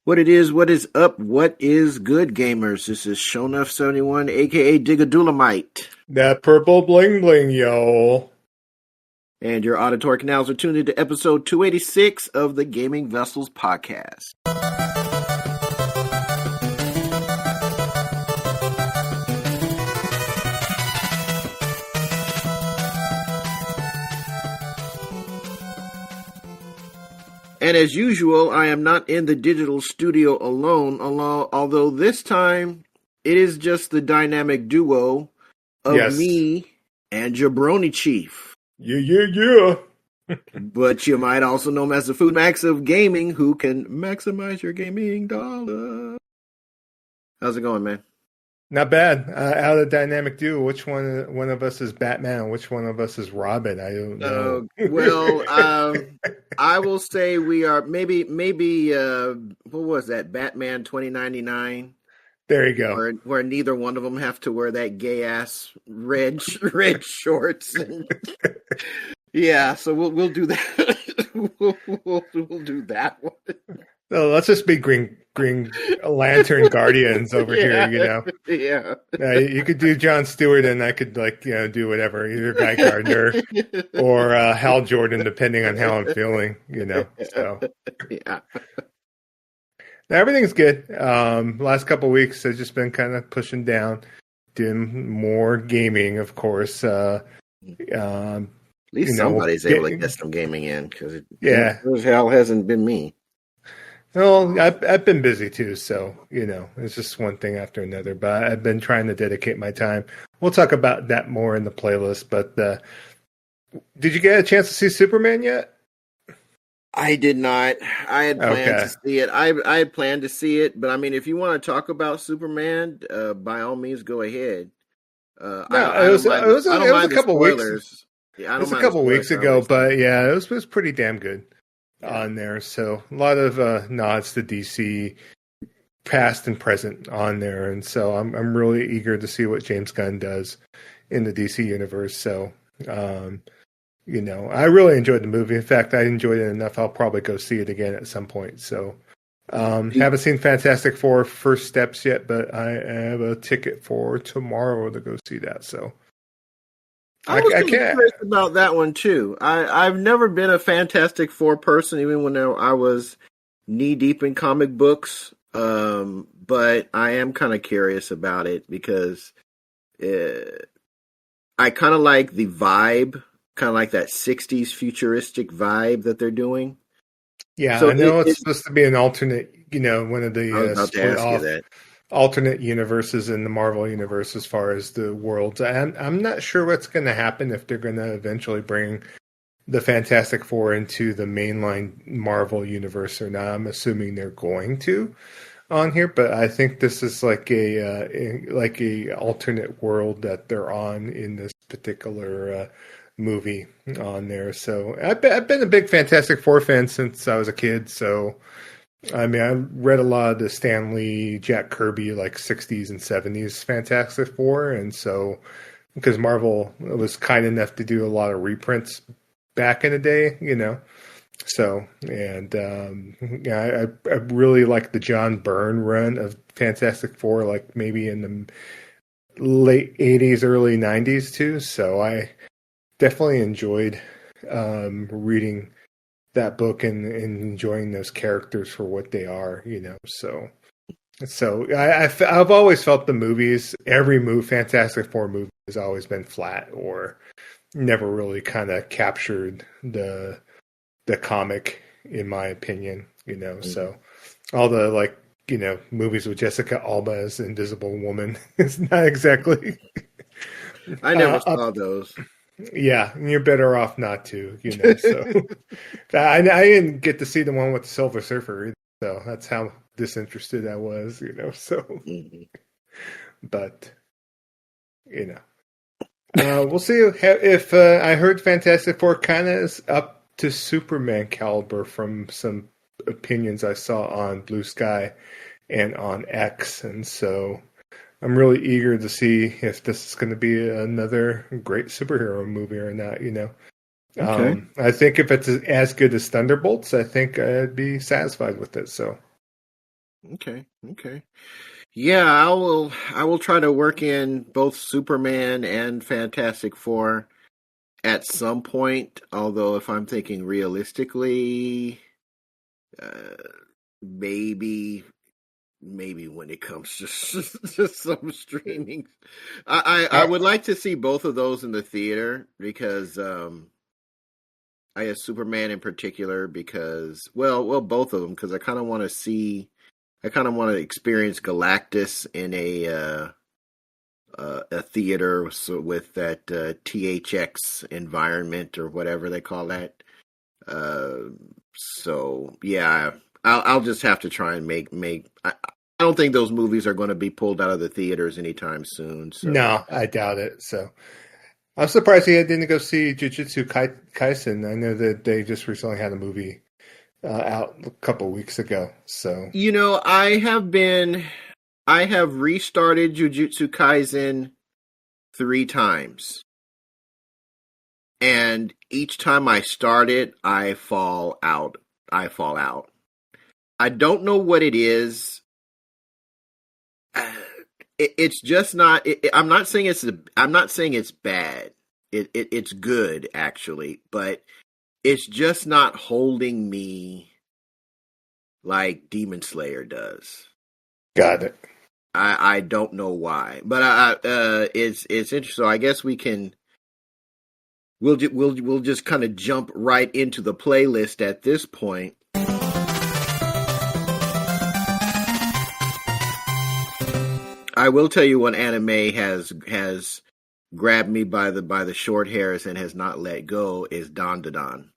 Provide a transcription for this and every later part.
What it is, what is up, what is good, gamers? This is Shonuff71, aka Digadulamite. That purple bling bling, yo. And your auditory canals are tuned into episode 286 of the Gaming Vessels podcast. And as usual, I am not in the digital studio alone, although this time it is just the dynamic duo of me and Jabroni Chief. Yeah. But you might also know him as the Food Max of Gaming, who can maximize your gaming dollar. How's it going, man? Not bad. Out of the dynamic duo, which one of us is Batman? Which one of us is Robin? I don't know. I will say we are maybe. What was that? Batman 2099. There you go. Where neither one of them have to wear that gay ass red shorts. Yeah, so we'll do that. we'll do that one. No, let's just be Green Lantern Guardians over here, you know. Yeah. You could do Jon Stewart, and I could do whatever, either Guy Gardner or Hal Jordan, depending on how I'm feeling, you know. So yeah. Now, everything's good. Last couple of weeks, I've just been kind of pushing down, doing more gaming, of course. At least somebody's able to get some gaming in, because it hell hasn't been me. Well, I've been busy too, so it's just one thing after another. But I've been trying to dedicate my time. We'll talk about that more in the playlist. But did you get a chance to see Superman yet? I did not. I had planned to see it. I had planned to see it, but I mean, if you want to talk about Superman, by all means, go ahead. It was a couple weeks. Yeah, it was a couple weeks ago, but yeah, it was pretty damn good on there. So a lot of nods to DC, past and present on there, and so I'm really eager to see what James Gunn does in the DC universe. So I really enjoyed the movie. In fact, I enjoyed it enough. I'll probably go see it again at some point. So haven't seen Fantastic Four First Steps yet, but I have a ticket for tomorrow to go see that. So. I was curious about that one too. I've never been a Fantastic Four person, even when I was knee deep in comic books. But I am kind of curious about it because I kind of like the vibe, kind of like that '60s futuristic vibe that they're doing. Yeah, so I know it's supposed to be an alternate, one of the split off alternate universes in the Marvel universe as far as the worlds. I'm not sure what's going to happen if they're going to eventually bring the Fantastic Four into the mainline Marvel universe or not. I'm assuming they're going to on here, but I think this is like a alternate world that they're on in this particular movie on there. So I've been a big Fantastic Four fan since I was a kid. So I mean, I read a lot of the Stan Lee, Jack Kirby, like 60s and 70s Fantastic Four. And so, because Marvel was kind enough to do a lot of reprints back in the day, So, and I really like the John Byrne run of Fantastic Four, like maybe in the late 80s, early 90s too. So I definitely enjoyed reading that book and enjoying those characters for what they are, So I've always felt the movies, every Fantastic Four movie has always been flat or never really kind of captured the comic, in my opinion, Mm-hmm. So all the movies with Jessica Alba as Invisible Woman is not exactly. I never saw those. Yeah, you're better off not to, So I didn't get to see the one with the Silver Surfer either, so that's how disinterested I was, So, but we'll see if I heard Fantastic Four kind of is up to Superman caliber from some opinions I saw on Blue Sky and on X, and so I'm really eager to see if this is going to be another great superhero movie or not, Okay. I think if it's as good as Thunderbolts, I think I'd be satisfied with it. So Okay. Yeah, I will try to work in both Superman and Fantastic Four at some point. Although, if I'm thinking realistically, uh, maybe when it comes to just some streaming, I would like to see both of those in the theater because I guess Superman in particular because both of them because I kind of want to see. I kind of want to experience Galactus in a theater with that THX environment or whatever they call that. So yeah, I'll just have to try and make. I don't think those movies are going to be pulled out of the theaters anytime soon. So. No, I doubt it. So I'm surprised he didn't go see Jujutsu Kaisen. I know that they just recently had a movie out a couple weeks ago. So I have restarted Jujutsu Kaisen 3 times. And each time I start it, I fall out. I don't know what it is. It's just not. I'm not saying it's bad. It's good actually, but it's just not holding me like Demon Slayer does. Got it. I don't know why, but it's interesting. So I guess we can. We'll just kind of jump right into the playlist at this point. I will tell you one anime has grabbed me by the short hairs and has not let go is Dandadan.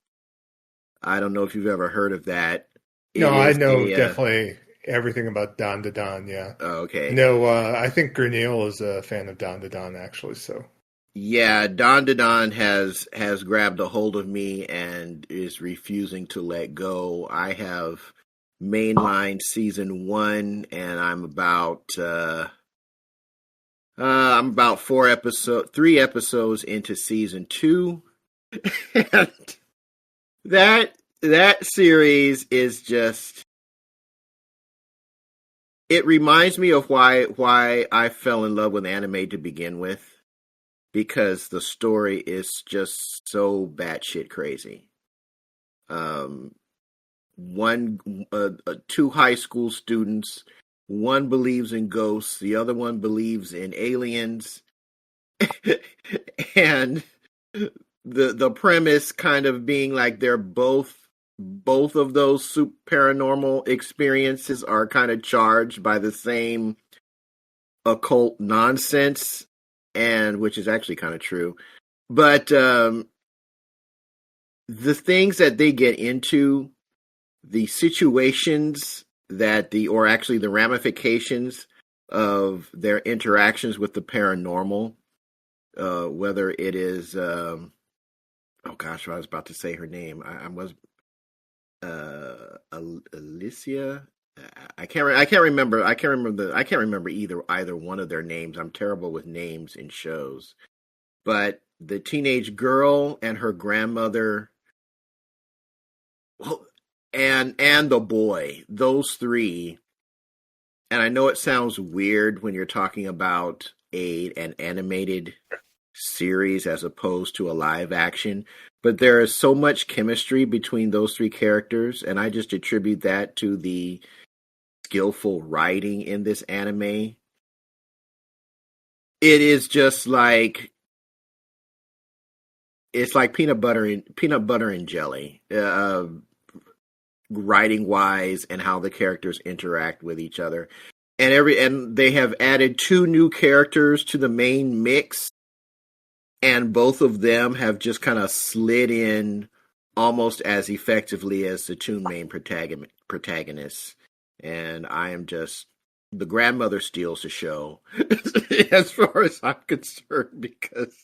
I don't know if you've ever heard of that. No, I know definitely everything about Dandadan, yeah. Oh, okay. No, I think Grenil is a fan of Dandadan actually, so. Yeah, Dandadan has grabbed a hold of me and is refusing to let go. I have mainlined season 1 and I'm about 3 episodes into season 2. And that series is just, it reminds me of why I fell in love with anime to begin with. Because the story is just so batshit crazy. Two high school students, one believes in ghosts, the other one believes in aliens, and the premise kind of being like they're both of those paranormal experiences are kind of charged by the same occult nonsense. And which is actually kind of true, but the things that they get into, the situations the ramifications of their interactions with the paranormal, whether it is, oh gosh, I was about to say her name. I was Alicia. I can't remember either one of their names. I'm terrible with names in shows. But the teenage girl and her grandmother, and the boy, those 3. And I know it sounds weird when you're talking about an animated series as opposed to a live action, but there is so much chemistry between those 3 characters, and I just attribute that to the skillful writing in this anime. It is just like, it's like peanut butter and jelly, writing wise, and how the characters interact with each other. And they have added 2 new characters to the main mix, and both of them have just kind of slid in almost as effectively as the 2 main protagonists. And I am just, the grandmother steals the show as far as I'm concerned, because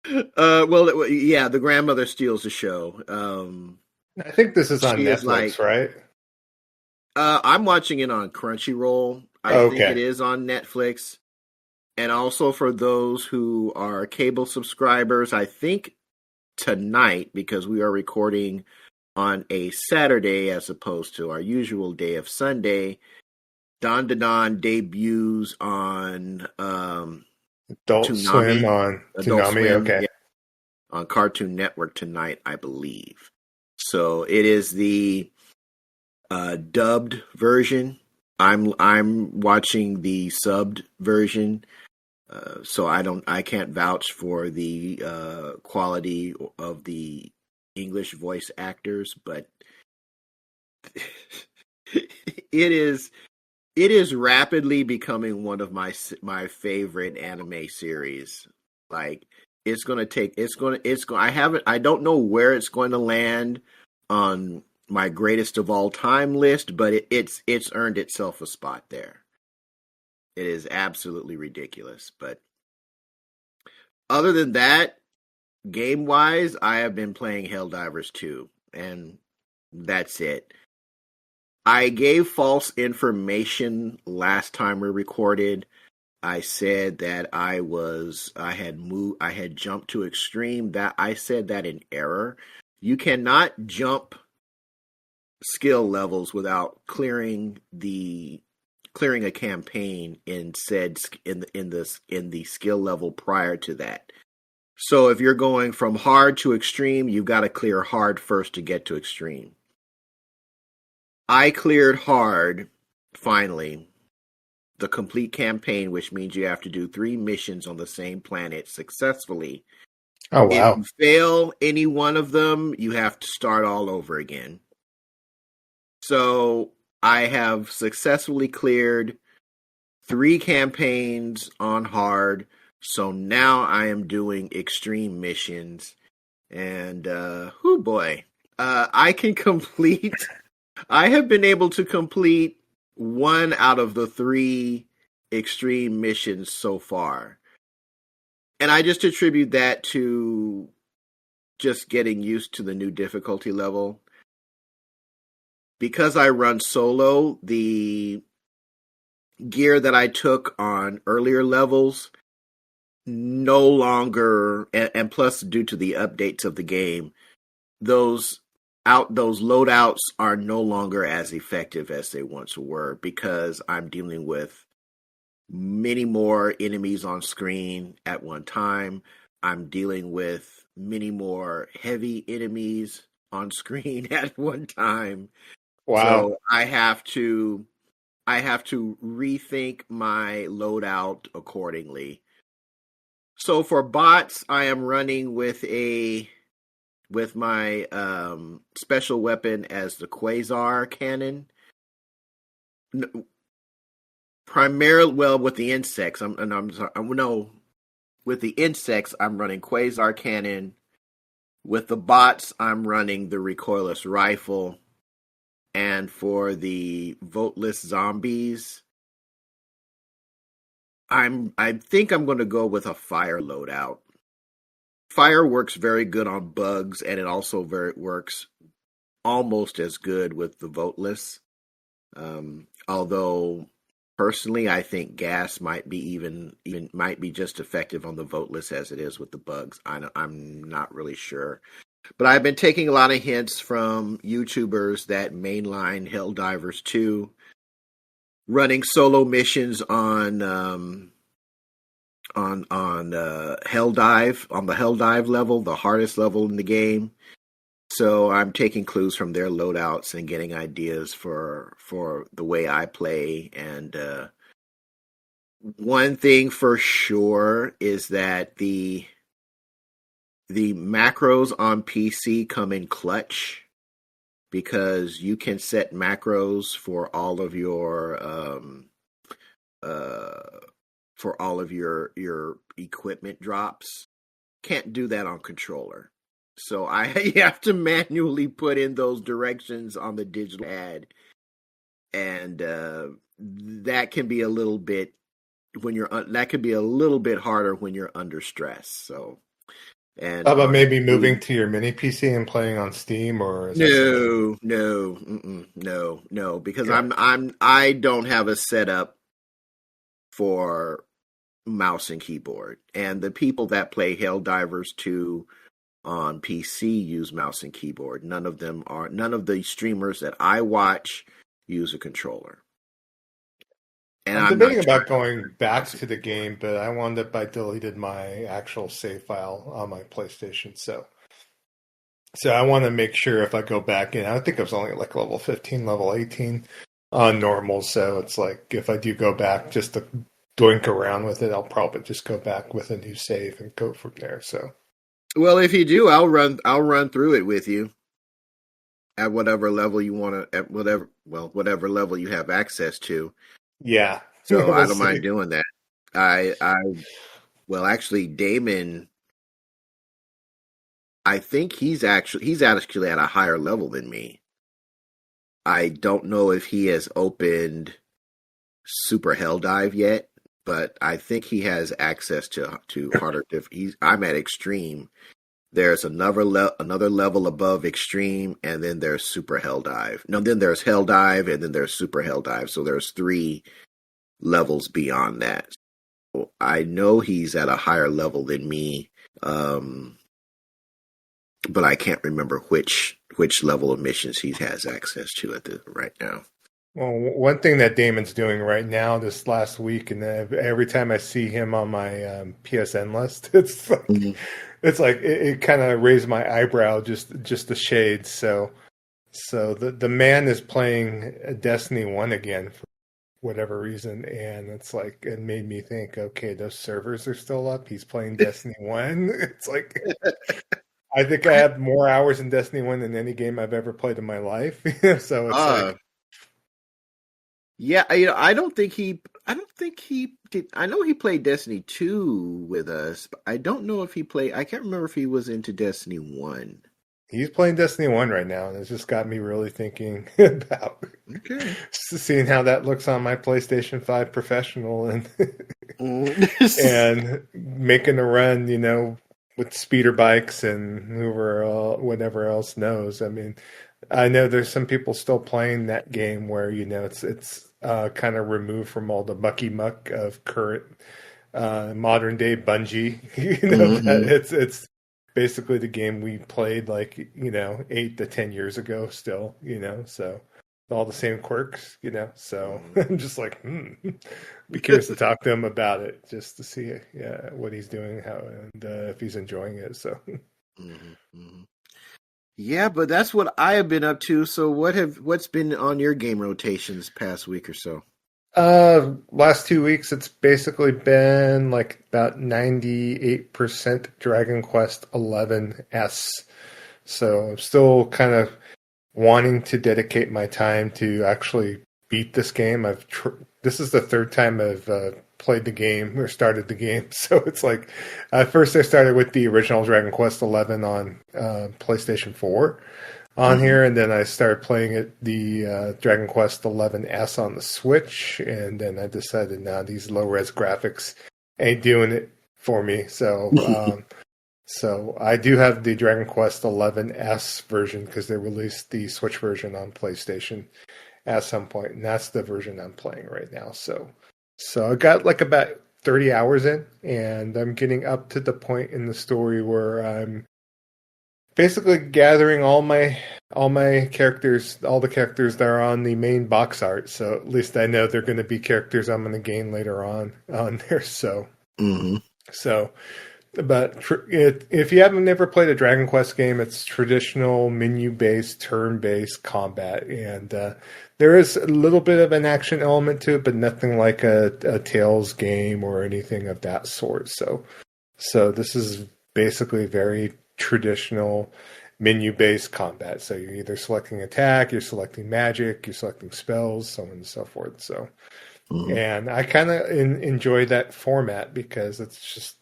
the grandmother steals the show. I think this is on Netflix, right? I'm watching it on Crunchyroll. I think it is on Netflix. And also for those who are cable subscribers, I think tonight, because we are recording on a Saturday as opposed to our usual day of Sunday. Don debuts on Adult Swim on Adult Toonami, Swim, okay. yeah, on Cartoon Network tonight, I believe. So it is the dubbed version. I'm watching the subbed version, so I can't vouch for the quality of the English voice actors, but it is rapidly becoming one of my favorite anime series. Like I don't know where it's going to land on my greatest of all time list, but it's earned itself a spot there. It is absolutely ridiculous. But other than that, game wise, I have been playing Helldivers 2, and that's it. I gave false information last time we recorded. I said that I had jumped to extreme. That I said that in error. You cannot jump skill levels without clearing a campaign in the skill level prior to that. So if you're going from hard to extreme, you've got to clear hard first to get to extreme. I cleared hard, finally, the complete campaign, which means you have to do 3 missions on the same planet successfully. Oh, wow. If you fail any one of them, you have to start all over again. So I have successfully cleared 3 campaigns on hard. So now I am doing extreme missions. And, oh boy, I have been able to complete 1 out of the 3 extreme missions so far. And I just attribute that to just getting used to the new difficulty level. Because I run solo, the gear that I took on earlier levels no longer, and plus due to the updates of the game, those loadouts are no longer as effective as they once were, because I'm dealing with many more enemies on screen at one time. I'm dealing with many more heavy enemies on screen at one time. Wow. So I have to rethink my loadout accordingly. So for bots, I am running with my special weapon as the Quasar cannon. Primarily, well, with the insects, with the insects, I'm running Quasar cannon. With the bots, I'm running the recoilless rifle. And for the voteless zombies, I think I'm going to go with a fire loadout. Fire works very good on bugs, and it also works almost as good with the voteless. Although personally, I think gas might be might be just effective on the voteless as it is with the bugs. I'm not really sure. But I've been taking a lot of hints from YouTubers that mainline Helldivers 2, running solo missions on Helldive, on the Helldive level, the hardest level in the game. So I'm taking clues from their loadouts and getting ideas for the way I play. And one thing for sure is that the macros on PC come in clutch, because you can set macros for all of your your equipment drops. Can't do that on controller. So I have to manually put in those directions on the digital pad, and that can be a little bit harder when you're under stress. So. And how about maybe moving to your mini PC and playing on Steam, or is no, because I don't have a setup for mouse and keyboard, and the people that play Helldivers 2 on PC use mouse and keyboard. None of the streamers that I watch use a controller. And I'm debating about going back to the game, but I wound up I deleted my actual save file on my PlayStation. So I want to make sure if I go back in, I think I was only like level 15, level 18 on normal. So it's like if I do go back just to doink around with it, I'll probably just go back with a new save and go from there. So, well, if you do, I'll run through it with you at whatever level you want to, at whatever level you have access to. Yeah. So I don't mind doing that. Actually, Damon, I think he's actually at a higher level than me. I don't know if he has opened Super Hell Dive yet, but I think he has access to harder. I'm at Extreme. There's another level above Extreme, and then there's Super Hell Dive. No, then there's Hell Dive, and then there's Super Hell Dive. So there's 3 levels beyond that. So I know he's at a higher level than me, but I can't remember which level of missions he has access to right now. Well, one thing that Damon's doing right now this last week, and every time I see him on my PSN list, it's like it kind of raised my eyebrow just a shade. So the man is playing Destiny 1 again for whatever reason, and it's like it made me think, okay, those servers are still up. He's playing Destiny 1. It's like I think I have more hours in Destiny 1 than any game I've ever played in my life. So it's like, yeah, I don't think he did. I know he played Destiny 2 with us, but I don't know if he played. I can't remember if he was into Destiny 1. He's playing Destiny 1 right now, and it's just got me really thinking about seeing how that looks on my PlayStation 5 Professional and and making a run, with speeder bikes and whatever else knows. I mean, I know there's some people still playing that game where, it's kind of removed from all the mucky muck of current modern day Bungie. It's basically the game we played 8 to 10 years ago still, so all the same quirks, so I'm just like, be curious to talk to him about it just to see what he's doing, and if he's enjoying it. So yeah, but that's what I have been up to. So what's been on your game rotation this past week or so? Last 2 weeks, it's basically been like about 98% Dragon Quest XI-S. So I'm still kind of wanting to dedicate my time to actually beat this game. This is the 3rd time I've played the game or started the game. So it's like, first I started with the original Dragon Quest XI on PlayStation 4. On here, and then I started playing the Dragon Quest XI-S on the Switch, and then I decided now these low-res graphics ain't doing it for me. So so I do have the Dragon Quest XI-S version because they released the Switch version on PlayStation at some point, and that's the version I'm playing right now. So I got like about 30 hours in, and I'm getting up to the point in the story where I'm basically gathering all my characters, all the characters that are on the main box art. So at least I know they're going to be characters I'm going to gain later on there. So, but if you haven't never played a Dragon Quest game, it's traditional menu-based, turn-based combat, and there is a little bit of an action element to it, but nothing like a Tales game or anything of that sort. So this is basically very traditional menu-based combat. So you're either selecting attack, you're selecting magic, you're selecting spells, so on and so forth. So, and I kind of enjoy that format because it's just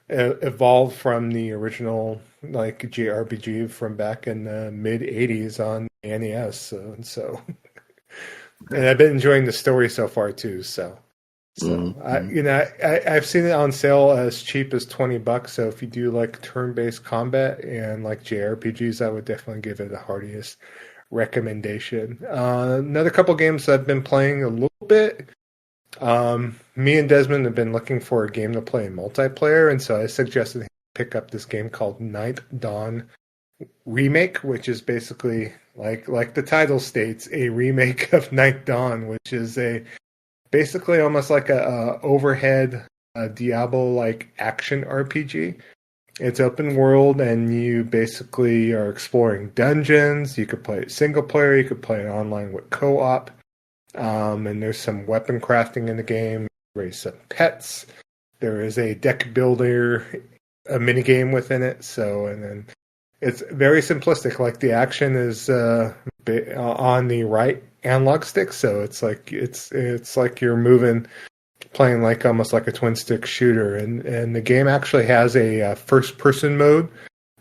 evolved from the original JRPG from back in the mid '80s on NES. So, and I've been enjoying the story so far too. So. I've seen it on sale as cheap as $20. So if you do like turn-based combat and like JRPGs, I would definitely give it the heartiest recommendation. Another couple games I've been playing a little bit. Me and Desmond have been looking for a game to play in multiplayer, and so I suggested pick up this game called Ninth Dawn Remake, which is basically like the title states, a remake of Ninth Dawn, which is basically almost like a overhead Diablo-like action RPG. It's open world, and you basically are exploring dungeons. You could play it single player. You could play it online with co-op. And there's some weapon crafting in the game. Raise some pets. There is a deck builder, a mini game within it. So, and then it's very simplistic. Like the action is on the right analog stick, so it's like you're moving. Playing like almost like a twin stick shooter, and the game actually has a first person mode,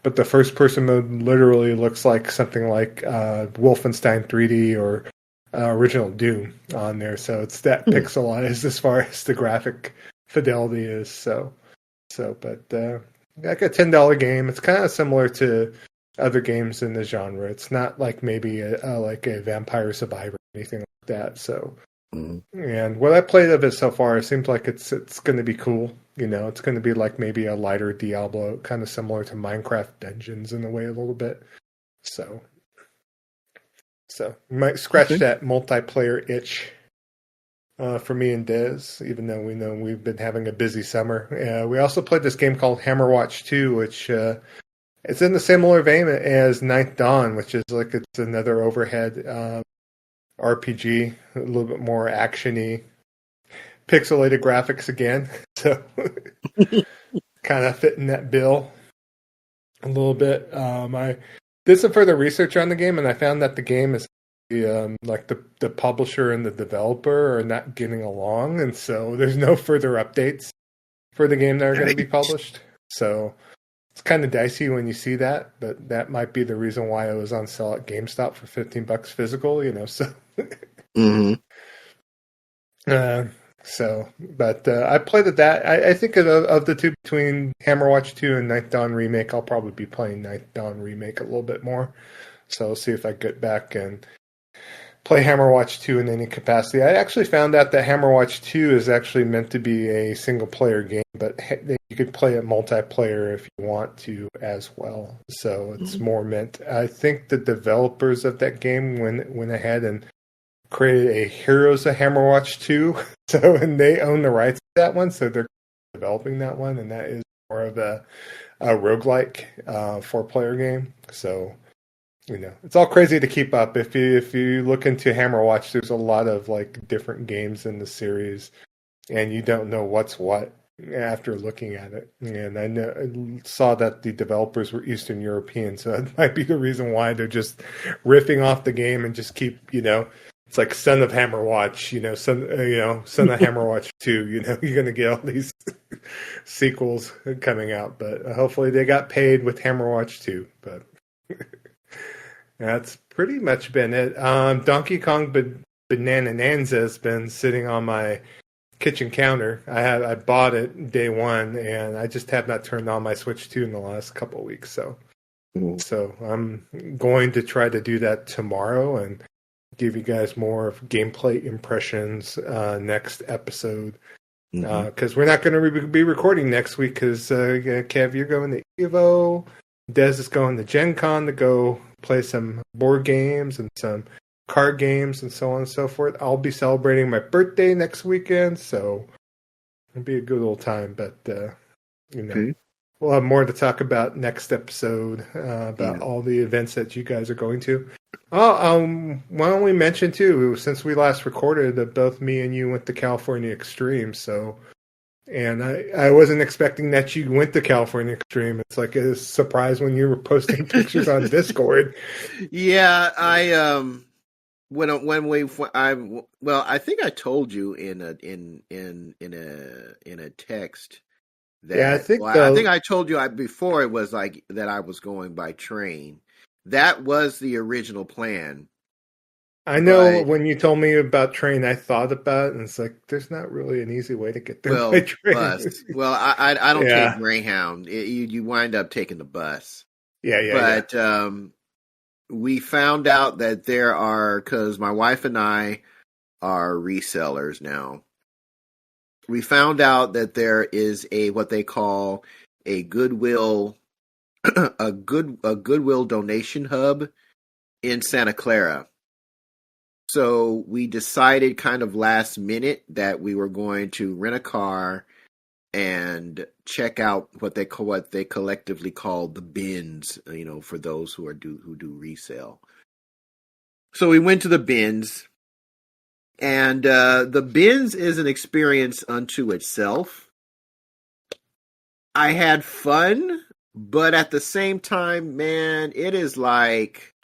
but the first person mode literally looks like something like Wolfenstein 3D or original Doom on there. So it's that pixelized as far as the graphic fidelity is. So but like a $10 game. It's kind of similar to other games in the genre. It's not like maybe like a Vampire Survivor or anything like that. So. And what I played of it so far, it seems like it's going to be cool. You know, it's going to be like maybe a lighter Diablo, kind of similar to Minecraft Dungeons in a way a little bit. So you might scratch that multiplayer itch for me and Dez, even though we know we've been having a busy summer. We also played this game called Hammerwatch 2, which it's in the similar vein as Ninth Dawn, which is like it's another overhead RPG, a little bit more action-y, pixelated graphics again. So kind of fitting that bill a little bit. I did some further research on the game, and I found that the game is like the publisher and the developer are not getting along, and so there's no further updates for the game that are going to be published. So it's kind of dicey when you see that, but that might be the reason why it was on sale at GameStop for $15 physical, you know, so. But I played at that. I think of the two between Hammerwatch 2 and Ninth Dawn Remake, I'll probably be playing Ninth Dawn Remake a little bit more. So I'll see if I get back and play Hammerwatch 2 in any capacity. I actually found out that Hammerwatch 2 is actually meant to be a single-player game, but you could play it multiplayer if you want to as well. So it's more meant... I think the developers of that game went ahead and created a Heroes of Hammerwatch 2, and they own the rights to that one, so they're developing that one, and that is more of a roguelike 4-player game. So... you know, it's all crazy to keep up. If you look into Hammerwatch, there's a lot of like different games in the series, and you don't know what's what after looking at it. And I saw that the developers were Eastern European, so that might be the reason why they're just riffing off the game and just keep, you know, it's like Son of Hammerwatch, Son of Hammerwatch 2. You know, you're gonna get all these sequels coming out, but hopefully they got paid with Hammerwatch 2. But that's pretty much been it. Donkey Kong Banananza has been sitting on my kitchen counter. I bought it day one, and I just have not turned on my Switch 2 in the last couple of weeks. So I'm going to try to do that tomorrow and give you guys more of gameplay impressions next episode. Because we're not going to be recording next week because Kev, you're going to Evo. Dez is going to Gen Con to go play some board games and some card games and so on and so forth. I'll be celebrating my birthday next weekend, so it'll be a good old time. But, we'll have more to talk about next episode about all the events that you guys are going to. Why don't we mention, too, since we last recorded, that both me and you went to California Extreme, so... And I wasn't expecting that you went to California Extreme. It's like a surprise when you were posting pictures on Discord. Yeah, I think I told you in a text that I think I told you before it was like that I was going by train. That was the original plan. I know when you told me about train, I thought about it, and it's like, there's not really an easy way to get there by train. Bus. Well, I don't take Greyhound. You wind up taking the bus. But we found out that there are, because my wife and I are resellers now, we found out that there is what they call a Goodwill a Goodwill donation hub in Santa Clara. So we decided kind of last minute that we were going to rent a car and check out what they collectively call the bins, for those who do resale. So we went to the bins, and the bins is an experience unto itself. I had fun, but at the same time, man, it is like,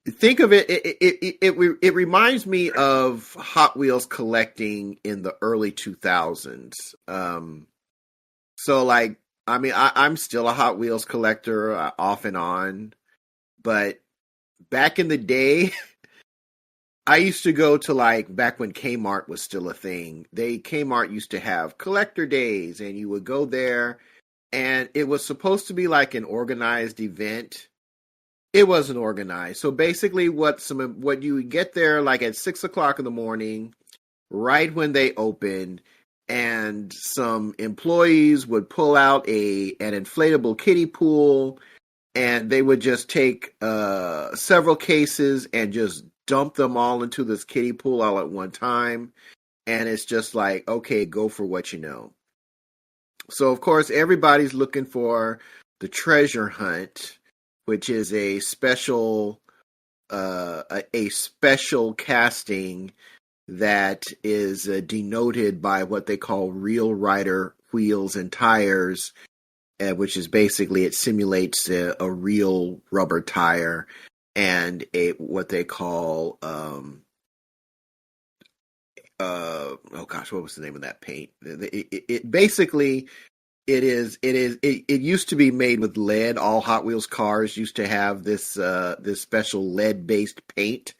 think of it. It reminds me of Hot Wheels collecting in the early 2000s. So like, I mean, I'm still a Hot Wheels collector, off and on, but back in the day, I used to go to, like, back when Kmart was still a thing. Kmart used to have collector days, and you would go there, and it was supposed to be like an organized event. It wasn't organized. So basically, what you would get there, like at 6 o'clock in the morning, right when they opened, and some employees would pull out an inflatable kiddie pool, and they would just take several cases and just dump them all into this kiddie pool all at one time. And it's just like, okay, go for what you know. So of course everybody's looking for the treasure hunt, which is a special casting that is denoted by what they call real rider wheels and tires, which is basically, it simulates a real rubber tire, and what they call what was the name of that paint? It basically, it used to be made with lead. All Hot Wheels cars used to have this special lead based paint.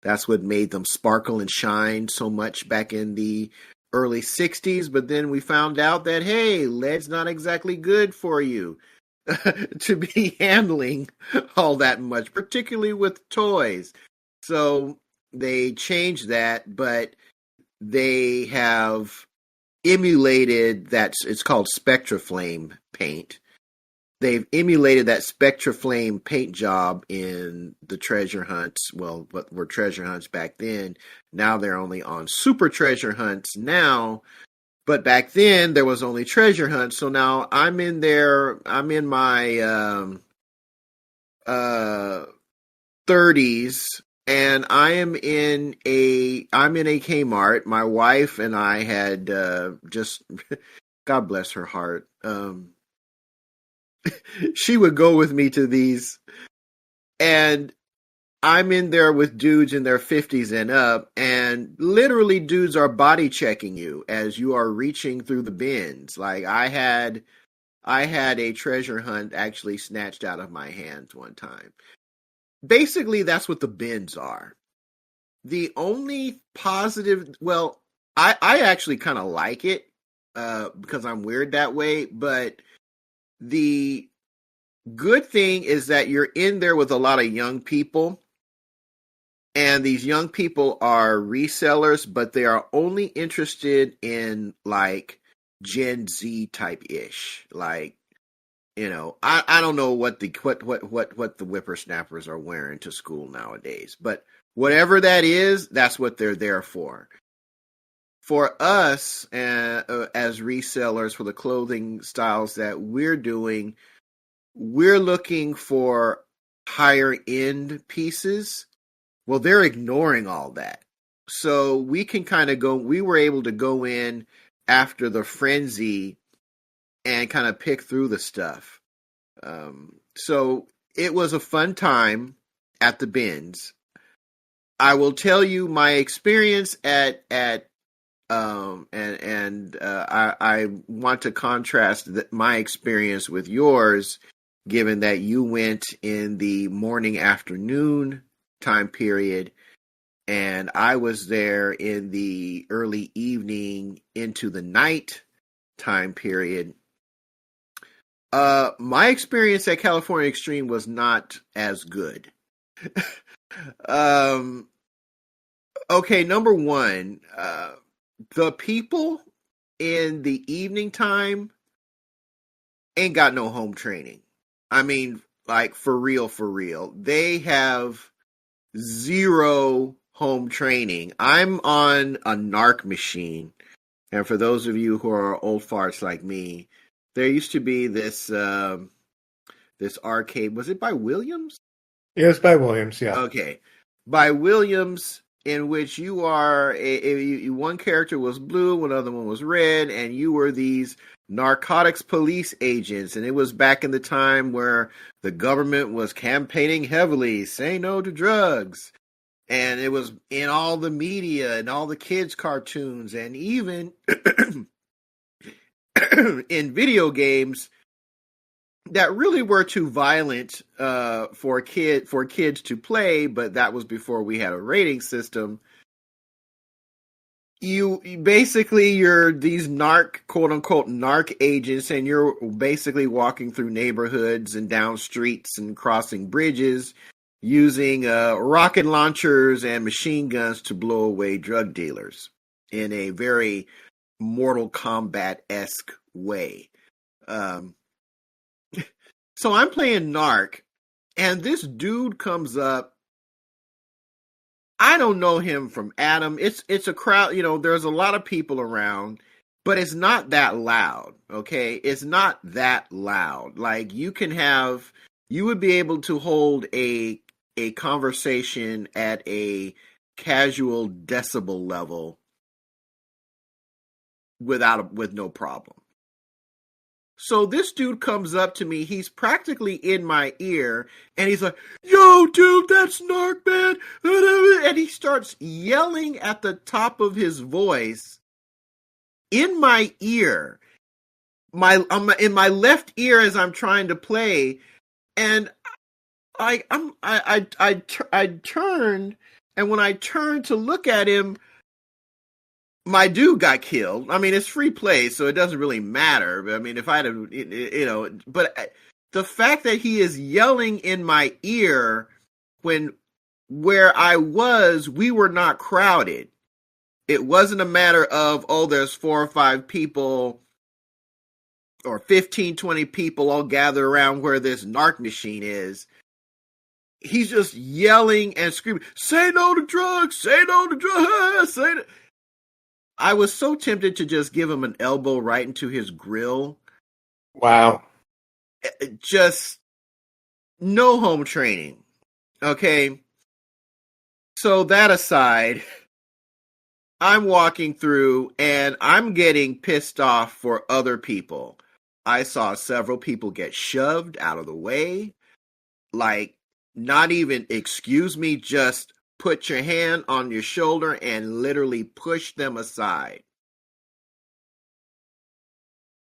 That's what made them sparkle and shine so much back in the early 60s. But then we found out that, hey, lead's not exactly good for you to be handling all that much, particularly with toys. So they changed that, but they have emulated that. It's called Spectraflame paint. They've emulated that Spectraflame paint job in the treasure hunts. Well, what were treasure hunts back then? Now they're only on super treasure hunts now. But back then there was only treasure hunts. So now I'm in there. I'm in my 30s, and I'm in a Kmart. My wife and I had just, God bless her heart. She would go with me to these, and I'm in there with dudes in their 50s and up, and literally dudes are body checking you as you are reaching through the bins. Like, I had a treasure hunt actually snatched out of my hands one time. Basically, that's what the bins are. The only positive, well, I actually kind of like it because I'm weird that way, but the good thing is that you're in there with a lot of young people, and these young people are resellers, but they are only interested in like Gen Z type ish. Like, I don't know what the whippersnappers are wearing to school nowadays, but whatever that is, that's what they're there for. For us, as resellers, for the clothing styles that we're doing, we're looking for higher end pieces. Well, they're ignoring all that. So we were able to go in after the frenzy and kind of pick through the stuff. So it was a fun time at the bins. I will tell you my experience I want to contrast my experience with yours, given that you went in the morning afternoon time period, and I was there in the early evening into the night time period. My experience at California Extreme was not as good. Okay, number one, the people in the evening time ain't got no home training. I mean, like, for real. They have zero home training. I'm on a narc machine. And for those of you who are old farts like me, there used to be this this arcade. Was it by Williams? It was by Williams, yeah. Okay. By Williams, in which you are one character was blue, one other one was red, and you were these narcotics police agents. And it was back in the time where the government was campaigning heavily, say no to drugs. And it was in all the media and all the kids' cartoons, and even in video games that really were too violent for kids to play. But that was before we had a rating system. You're these quote unquote narc agents, and you're basically walking through neighborhoods and down streets and crossing bridges, using rocket launchers and machine guns to blow away drug dealers in a very Mortal Kombat-esque way. So I'm playing Narc, and this dude comes up. I don't know him from Adam. It's a crowd, there's a lot of people around, but it's not that loud, okay? It's not that loud. Like, you would be able to hold a conversation at a casual decibel level with no problem. So this dude comes up to me, he's practically in my ear, and he's like, "Yo, dude, that's Narc, man." And he starts yelling at the top of his voice in my ear, in my left ear as I'm trying to play, and I turned, and when I turned to look at him, my dude got killed. I mean, it's free play, so it doesn't really matter. I mean, if I had, but the fact that he is yelling in my ear when where I was, we were not crowded. It wasn't a matter of, oh, there's 4 or 5 people or 15, 20 people all gathered around where this narc machine is. He's just yelling and screaming, "Say no to drugs! Say no to drugs! Say no." I was so tempted to just give him an elbow right into his grill. Wow. Just no home training. Okay. So that aside, I'm walking through and I'm getting pissed off for other people. I saw several people get shoved out of the way. Like, not even excuse me, just put your hand on your shoulder and literally push them aside.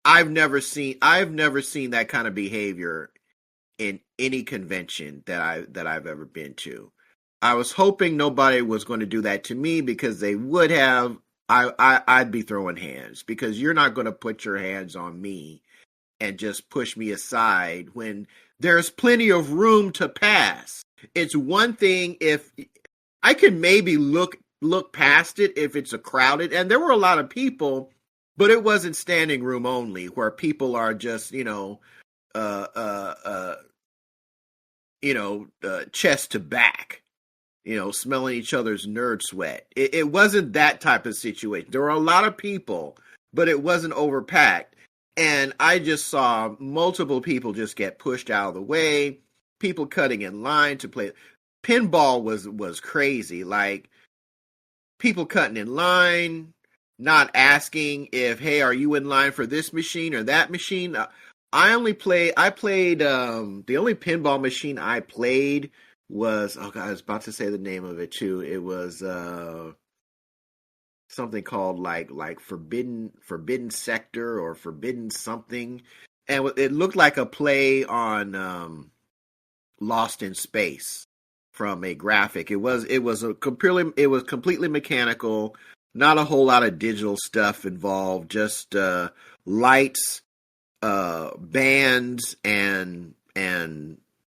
I've never seen that kind of behavior in any convention that I've ever been to. I was hoping nobody was going to do that to me, because they would have. I'd be throwing hands, because you're not going to put your hands on me and just push me aside when there's plenty of room to pass. It's one thing if I could maybe look past it if it's a crowded, and there were a lot of people, but it wasn't standing room only where people are just, chest to back, smelling each other's nerd sweat. It wasn't that type of situation. There were a lot of people, but it wasn't overpacked. And I just saw multiple people just get pushed out of the way, people cutting in line to play. Pinball was crazy. Like, people cutting in line, not asking if, hey, are you in line for this machine or that machine? The only pinball machine I played was, oh God, I was about to say the name of it too. It was something called like Forbidden Sector or Forbidden something. And it looked like a play on Lost in Space. From a graphic, it was completely mechanical, not a whole lot of digital stuff involved, just lights, bands, and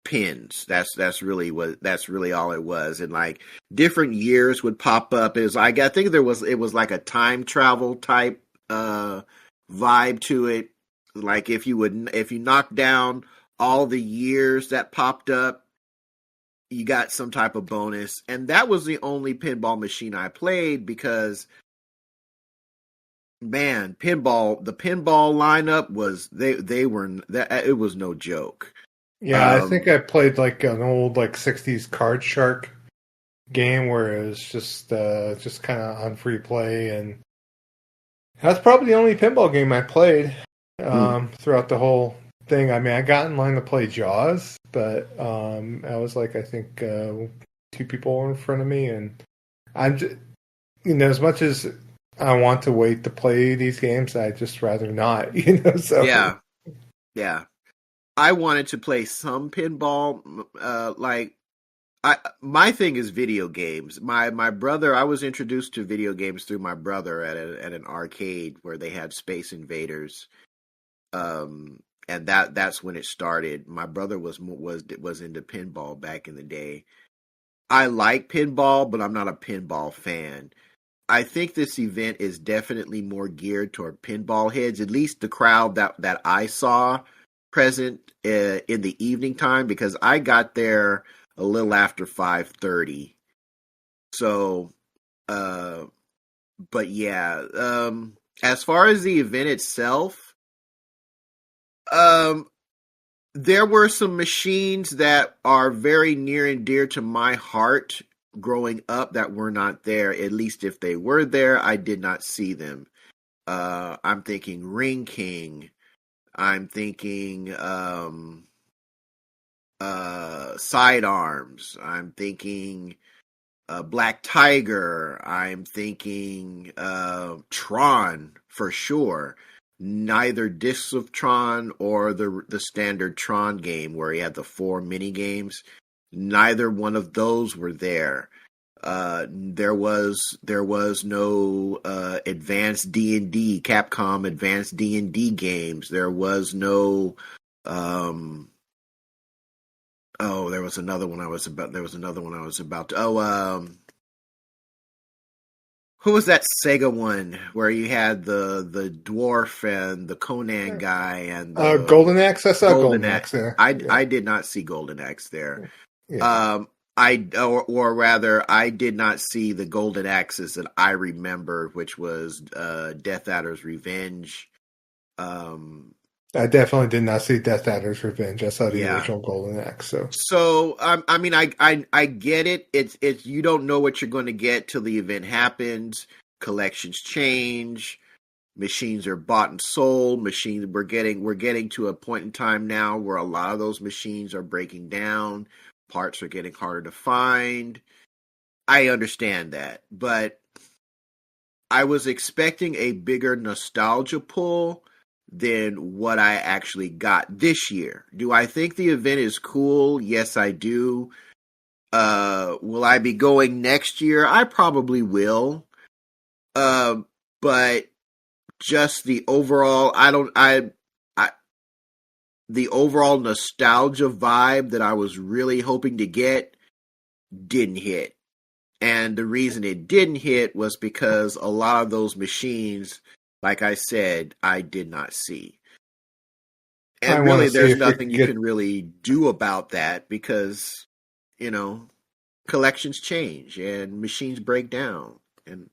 pins. That's really all it was. And like different years would pop up. It was like, I think it was like a time travel type vibe to it. Like if you knock down all the years that popped up, you got some type of bonus. And that was the only pinball machine I played because, man, the pinball lineup was it was no joke. Yeah, I think I played like an old like 60s Card Shark game where it was just kind of on free play, and that's probably the only pinball game I played throughout the whole thing. I mean, I got in line to play Jaws, but I was like, I think 2 people were in front of me, and I'm just, as much as I want to wait to play these games, I'd just rather not, So yeah. I wanted to play some pinball, my thing is video games. My brother, I was introduced to video games through my brother at an arcade where they had Space Invaders, and that's when it started. My brother was into pinball back in the day. I like pinball, but I'm not a pinball fan. I think this event is definitely more geared toward pinball heads, at least the crowd that I saw present in the evening time, because I got there a little after 5:30. So, but yeah, as far as the event itself, there were some machines that are very near and dear to my heart growing up that were not there. At least if they were there, I did not see them. I'm thinking Ring King. I'm thinking Sidearms. I'm thinking Black Tiger. I'm thinking Tron for sure. Neither Discs of Tron or the standard Tron game where he had the 4 mini games. Neither one of those were there. There was no advanced D&D, Capcom advanced D&D games. There was no there was another one I was about to who was that Sega one where you had the dwarf and the Conan guy and the Golden Axe? I saw Golden Axe there. I did not see Golden Axe there. Yeah. Or rather, I did not see the Golden Axes that I remember, which was Death Adder's Revenge. I definitely did not see Death Adder's Revenge. I saw the original Golden Axe. So I mean, I get it. It's you don't know what you're going to get till the event happens. Collections change. Machines are bought and sold. Machines we're getting to a point in time now where a lot of those machines are breaking down. Parts are getting harder to find. I understand that, but I was expecting a bigger nostalgia pull than what I actually got this year. Do I think the event is cool? Yes, I do. Will I be going next year? I probably will. But just the overall, the overall nostalgia vibe that I was really hoping to get didn't hit. And the reason it didn't hit was because a lot of those machines, like I said, I did not see. And really, there's nothing you can really do about that because, collections change and machines break down. And,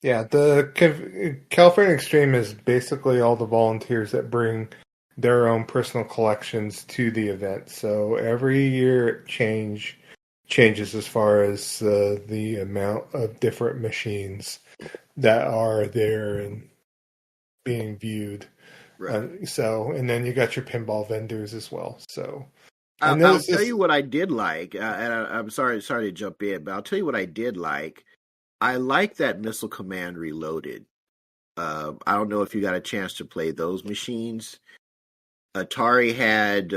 Yeah, the California Extreme is basically all the volunteers that bring their own personal collections to the event. So every year it changes as far as the amount of different machines that are there and being viewed. Right. And then you got your pinball vendors as well. So I'll tell you what I did like, and I'm sorry to jump in, but I'll tell you what I did like. I like that Missile Command Reloaded. I don't know if you got a chance to play those machines. Atari had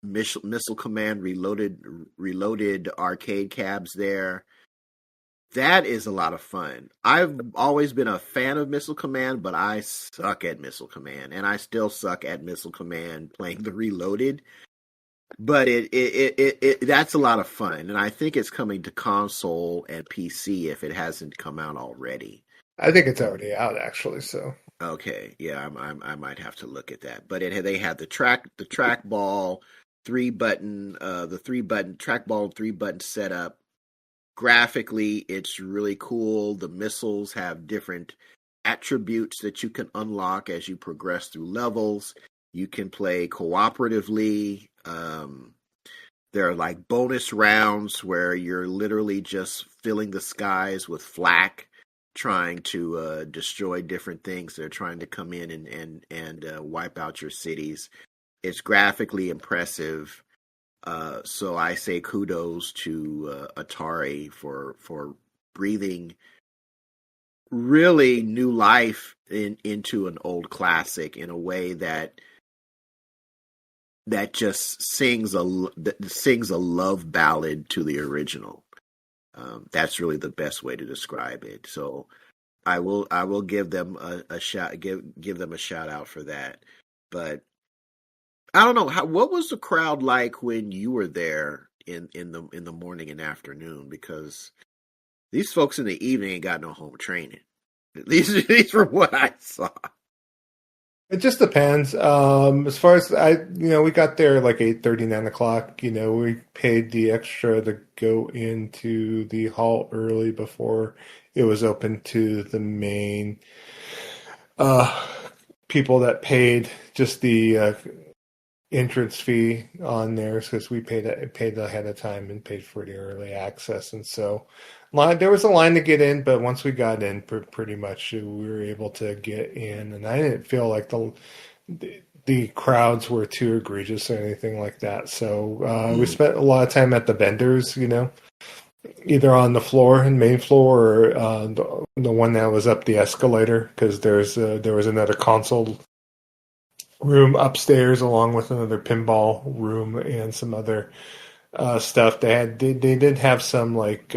Missile Command Reloaded arcade cabs there. That is a lot of fun. I've always been a fan of Missile Command, but I suck at Missile Command, and I still suck at Missile Command playing the Reloaded. But that's a lot of fun, and I think it's coming to console and PC if it hasn't come out already. I think it's already out, actually. So Okay, yeah, I might have to look at that. But they had the trackball, the 3 button trackball, 3 button setup. Graphically, it's really cool. The missiles have different attributes that you can unlock as you progress through levels. You can play cooperatively. There are like bonus rounds where you're literally just filling the skies with flak, trying to destroy different things. They're trying to come in and wipe out your cities. It's graphically impressive. So I say kudos to Atari for breathing really new life into an old classic in a way that just sings a love ballad to the original. That's really the best way to describe it. So I will give them a shout give them a shout out for that. But I don't know what was the crowd like when you were there in the morning and afternoon, because these folks in the evening ain't got no home training. These were what I saw. It just depends. As far as we got there like 8:30, 9 o'clock. We paid the extra to go into the hall early before it was open to the main people that paid just the entrance fee on there, because we paid ahead of time and paid for the early access, and so there was a line to get in, but once we got in, pretty much we were able to get in, and I didn't feel like the crowds were too egregious or anything like that. So we spent a lot of time at the vendors, either on the main floor, or the one that was up the escalator, because there was another console room upstairs along with another pinball room and some other stuff. They did have some like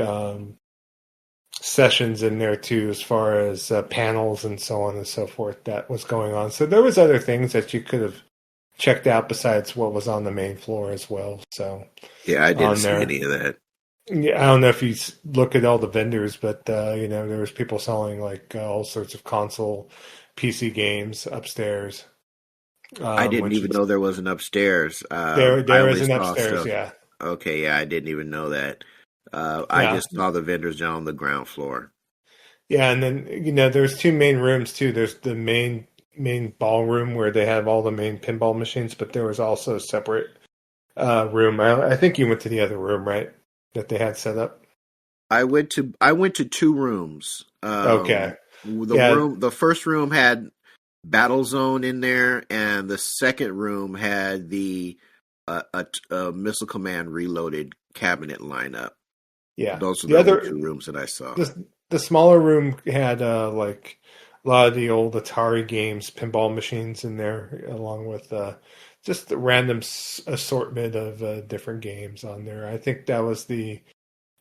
sessions in there too, as far as panels and so on and so forth that was going on. So there was other things that you could have checked out besides what was on the main floor as well. So yeah, I didn't see any of that. Yeah, I don't know if you look at all the vendors, but there was people selling like all sorts of console, PC games upstairs. I didn't even know there was an upstairs. There is an upstairs, stuff. Yeah. Okay, yeah, I didn't even know that. I just saw the vendors down on the ground floor. Yeah, and then there's 2 main rooms too. There's the main ballroom where they have all the main pinball machines, but there was also a separate room. I think you went to the other room, right? That they had set up. I went to 2 rooms. Okay. The first room had Battle Zone in there, and the second room had the Missile Command Reloaded cabinet lineup. Yeah, those are the other 2 rooms that I saw. The smaller room had like a lot of the old Atari games, pinball machines in there, along with just a random assortment of different games on there. I think that was the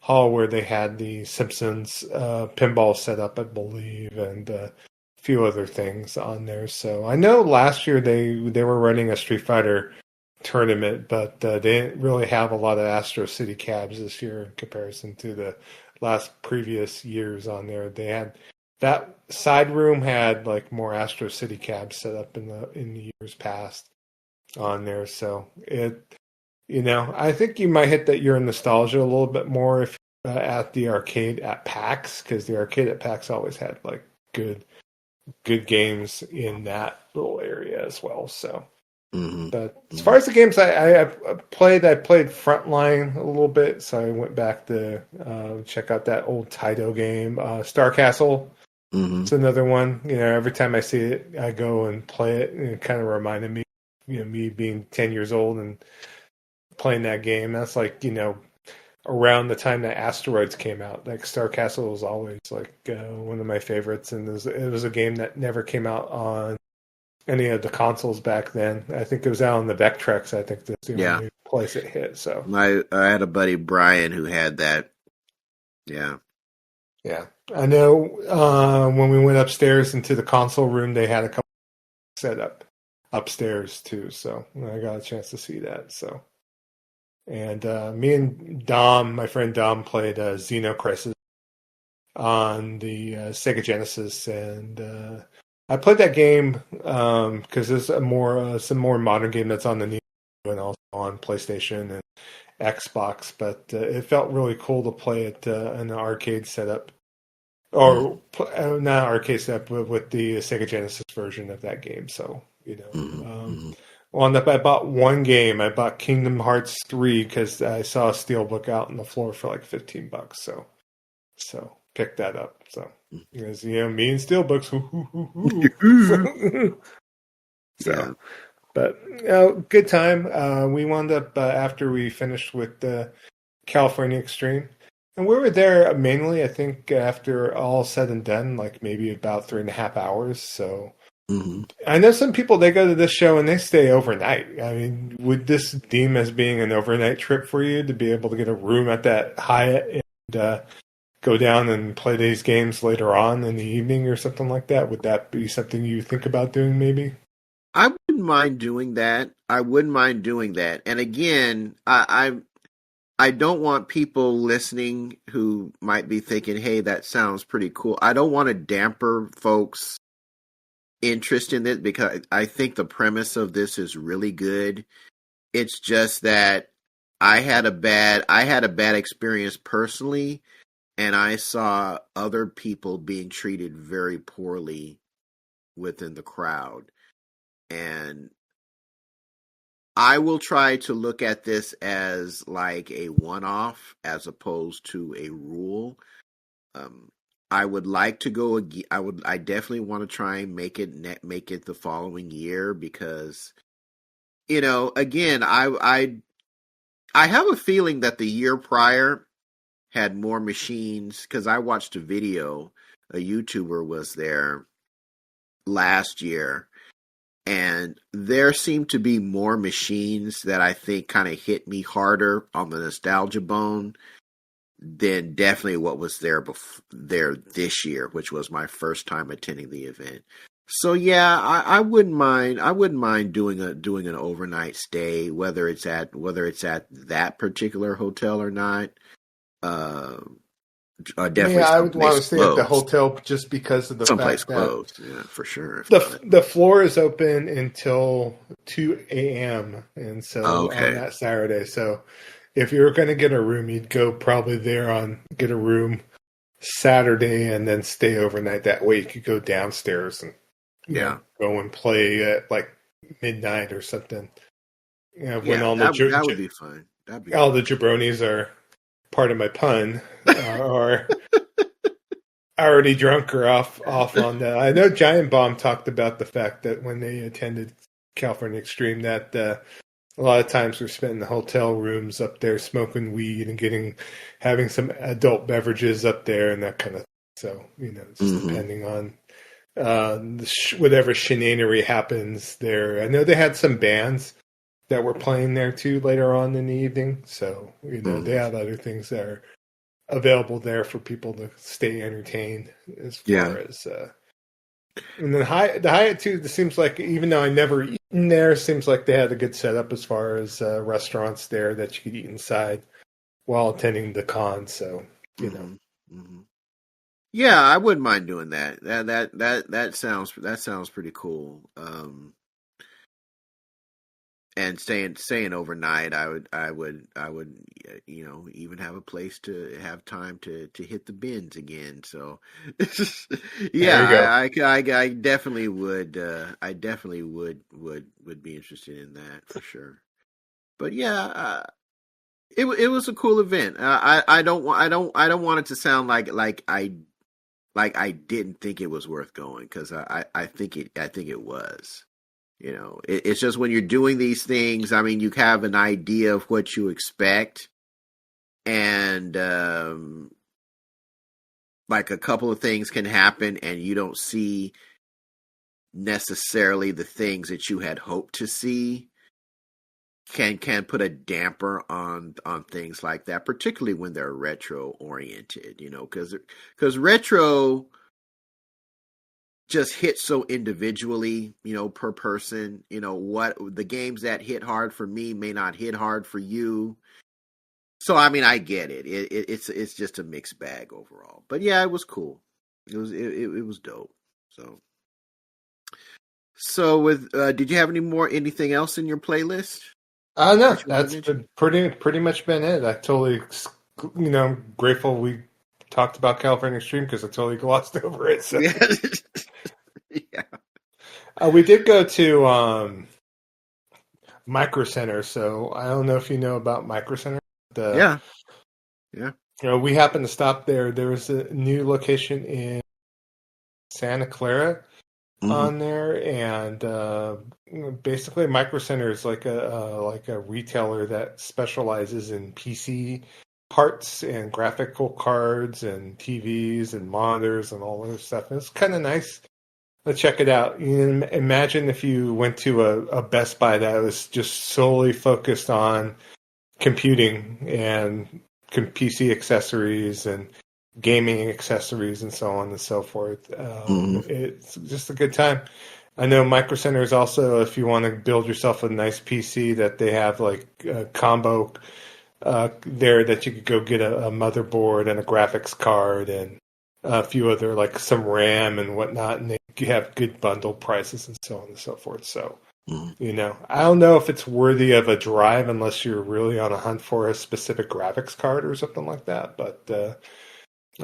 hall where they had the Simpsons pinball set up, I believe, and a few other things on there. So I know last year they were running a Street Fighter tournament, but they didn't really have a lot of Astro City cabs this year in comparison to the previous years on there. They had that side room had like more Astro City cabs set up in the years past on there. So I think you might hit that your nostalgia a little bit more if at the arcade at PAX, because the arcade at PAX always had like good games in that little area as well. So. Mm-hmm. But as far as the games I played Frontline a little bit, so I went back to check out that old Taito game. Star Castle, it's another one. Every time I see it, I go and play it, and it kind of reminded me, me being 10 years old and playing that game. That's like, around the time that Asteroids came out. Like Star Castle was always like one of my favorites, and it was a game that never came out on any of the consoles back then. I think it was out on the Vectrex. I think that's the only place it hit. So I had a buddy, Brian, who had that. Yeah. Yeah. I know when we went upstairs into the console room, they had a couple set up upstairs too. So I got a chance to see that. So, and me and Dom, my friend Dom, played Xeno Crisis on the Sega Genesis, and I played that game because there's some more modern game that's on the new and also on PlayStation and Xbox, but it felt really cool to play it in an arcade setup, or not arcade setup, but with the Sega Genesis version of that game. So wound up, I bought one game. I bought Kingdom Hearts 3 because I saw a steelbook out on the floor for like $15. So picked that up. So because me and steelbooks. So, but good time. We wound up after we finished with the California Extreme, and we were there mainly, I think, after all said and done, like maybe about 3.5 hours. So I know some people, they go to this show and they stay overnight. I mean, would this deem as being an overnight trip for you to be able to get a room at that Hyatt and go down and play these games later on in the evening or something like that? Would that be something you think about doing maybe? I wouldn't mind doing that. And again, I don't want people listening who might be thinking, hey, that sounds pretty cool. I don't want to damper folks' interest in it because I think the premise of this is really good. It's just that I had a bad experience personally, and I saw other people being treated very poorly within the crowd. And I will try to look at this as like a one-off as opposed to a rule. I would like to go. I definitely want to try and make it the following year because, again, I have a feeling that the year prior had more machines because I watched a video. A YouTuber was there last year. And there seemed to be more machines that I think kind of hit me harder on the nostalgia bone than definitely what was there this year, which was my first time attending the event. So yeah, I wouldn't mind. I wouldn't mind doing an overnight stay, whether it's at that particular hotel or not. Definitely, I would want to stay at the hotel just because of the fact that closed. Yeah, for sure. The floor is open until 2 a.m. and so on that Saturday. So if you were going to get a room, you'd go probably get a room Saturday and then stay overnight. That way you could go downstairs and go and play at like midnight or something. That would be fun. All the jabronis are, pardon my pun, are already drunk or off on that. I know Giant Bomb talked about the fact that when they attended California Extreme that a lot of times we're spent in the hotel rooms up there smoking weed and having some adult beverages up there and that kind of thing. So, just depending on whatever shenanery happens there. I know they had some bands that were playing there too later on in the evening. So, they have other things that are available there for people to stay entertained as far as and then the Hyatt too, it seems like, even though I never eaten there, seems like they had a good setup as far as restaurants there that you could eat inside while attending the con. So yeah, I wouldn't mind doing that. That sounds pretty cool. And staying overnight, I would even have a place to have time to hit the bins again. So yeah, I definitely would. I definitely would be interested in that for sure. But yeah, it was a cool event. I don't want it to sound like I didn't think it was worth going, because I think it was. It's just when you're doing these things, I mean, you have an idea of what you expect, and like a couple of things can happen and you don't see necessarily the things that you had hoped to see. Can put a damper on things like that, particularly when they're retro oriented, because retro just hit so individually, per person. What the games that hit hard for me may not hit hard for you. So I mean, I get it. It's just a mixed bag overall. But yeah, it was cool. It was dope. So So, did you have anything else in your playlist? No, that's been pretty much been it. I totally, grateful we talked about California Extreme because I totally glossed over it. So. Yeah. We did go to Micro Center, so I don't know if you know about Micro Center. Yeah. We happened to stop there. There was a new location in Santa Clara on there, and basically Micro Center is like a retailer that specializes in PC parts and graphical cards and TVs and monitors and all this stuff. And it's kind of nice. Let's check it out. You imagine if you went to a Best Buy that was just solely focused on computing and PC accessories and gaming accessories and so on and so forth. It's just a good time. I know Micro Center is also, if you want to build yourself a nice PC, that they have like a combo there that you could go get a motherboard and a graphics card and a few other, like some RAM and whatnot, and you have good bundle prices and so on and so forth. So, I don't know if it's worthy of a drive unless you're really on a hunt for a specific graphics card or something like that. But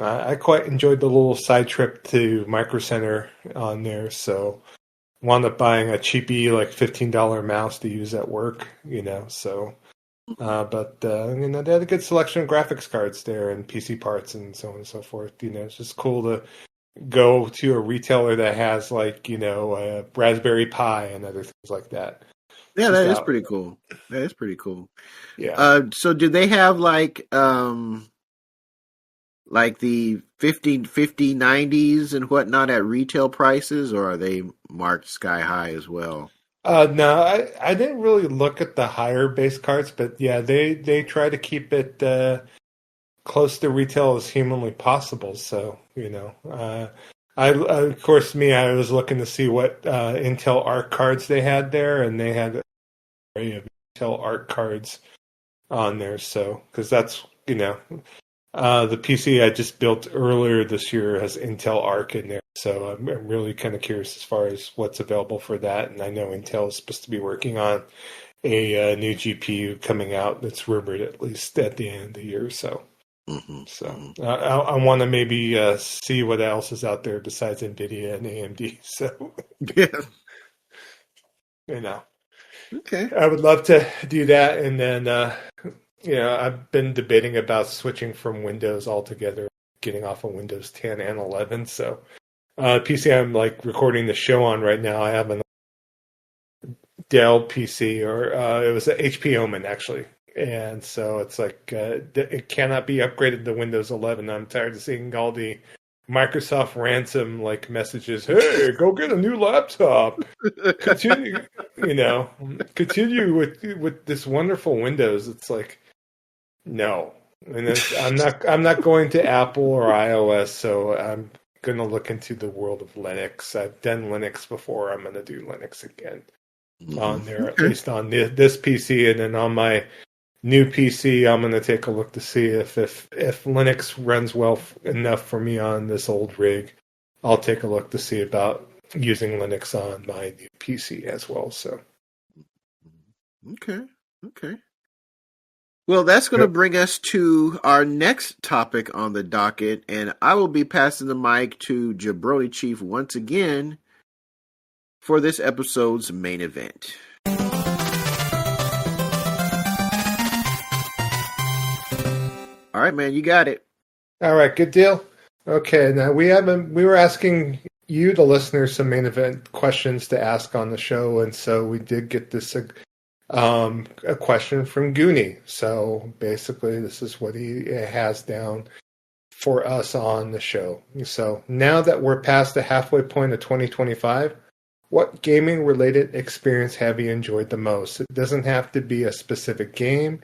I quite enjoyed the little side trip to Micro Center on there. So, wound up buying a cheapy, like $15 mouse to use at work, so... But they had a good selection of graphics cards there and PC parts and so on and so forth. It's just cool to go to a retailer that has like, a Raspberry Pi and other things like that. Yeah, that is pretty cool. That is pretty cool. Yeah. So do they have like the 50 90s and whatnot at retail prices, or are they marked sky high as well? No, I didn't really look at the higher base cards, but yeah, they try to keep it close to retail as humanly possible. So, I of course, I was looking to see what Intel Arc cards they had there, and they had a Intel Arc cards on there. So, because that's, the PC I just built earlier this year has Intel Arc in there. So I'm really kind of curious as far as what's available for that. And I know Intel is supposed to be working on a new GPU coming out that's rumored at least at the end of the year. So, I want to maybe see what else is out there besides NVIDIA and AMD. So, yeah. Okay. I would love to do that. And then, I've been debating about switching from Windows altogether, getting off of Windows 10 and 11. So, PC I'm like recording the show on right now, I have a Dell PC, or it was an HP Omen actually, and so it's like it cannot be upgraded to Windows 11. I'm tired of seeing all the Microsoft ransom like messages. Hey, go get a new laptop. Continue with this wonderful Windows. It's like no, and I'm not going to Apple or iOS, so I'm going to look into the world of Linux. I've done Linux before. I'm going to do Linux again on there, at least on this PC. And then on my new PC, I'm going to take a look to see if Linux runs well enough for me on this old rig. I'll take a look to see about using Linux on my new PC as well. So, okay. Well, that's going to bring us to our next topic on the docket, and I will be passing the mic to Jabroni Chief once again for this episode's main event. All right, man, you got it. All right, good deal. Okay, now we were asking you, the listeners, some main event questions to ask on the show, and so we did get this a question from Goonie. So basically, this is what he has down for us on the show. So now that we're past the halfway point of 2025, what gaming-related experience have you enjoyed the most? It doesn't have to be a specific game.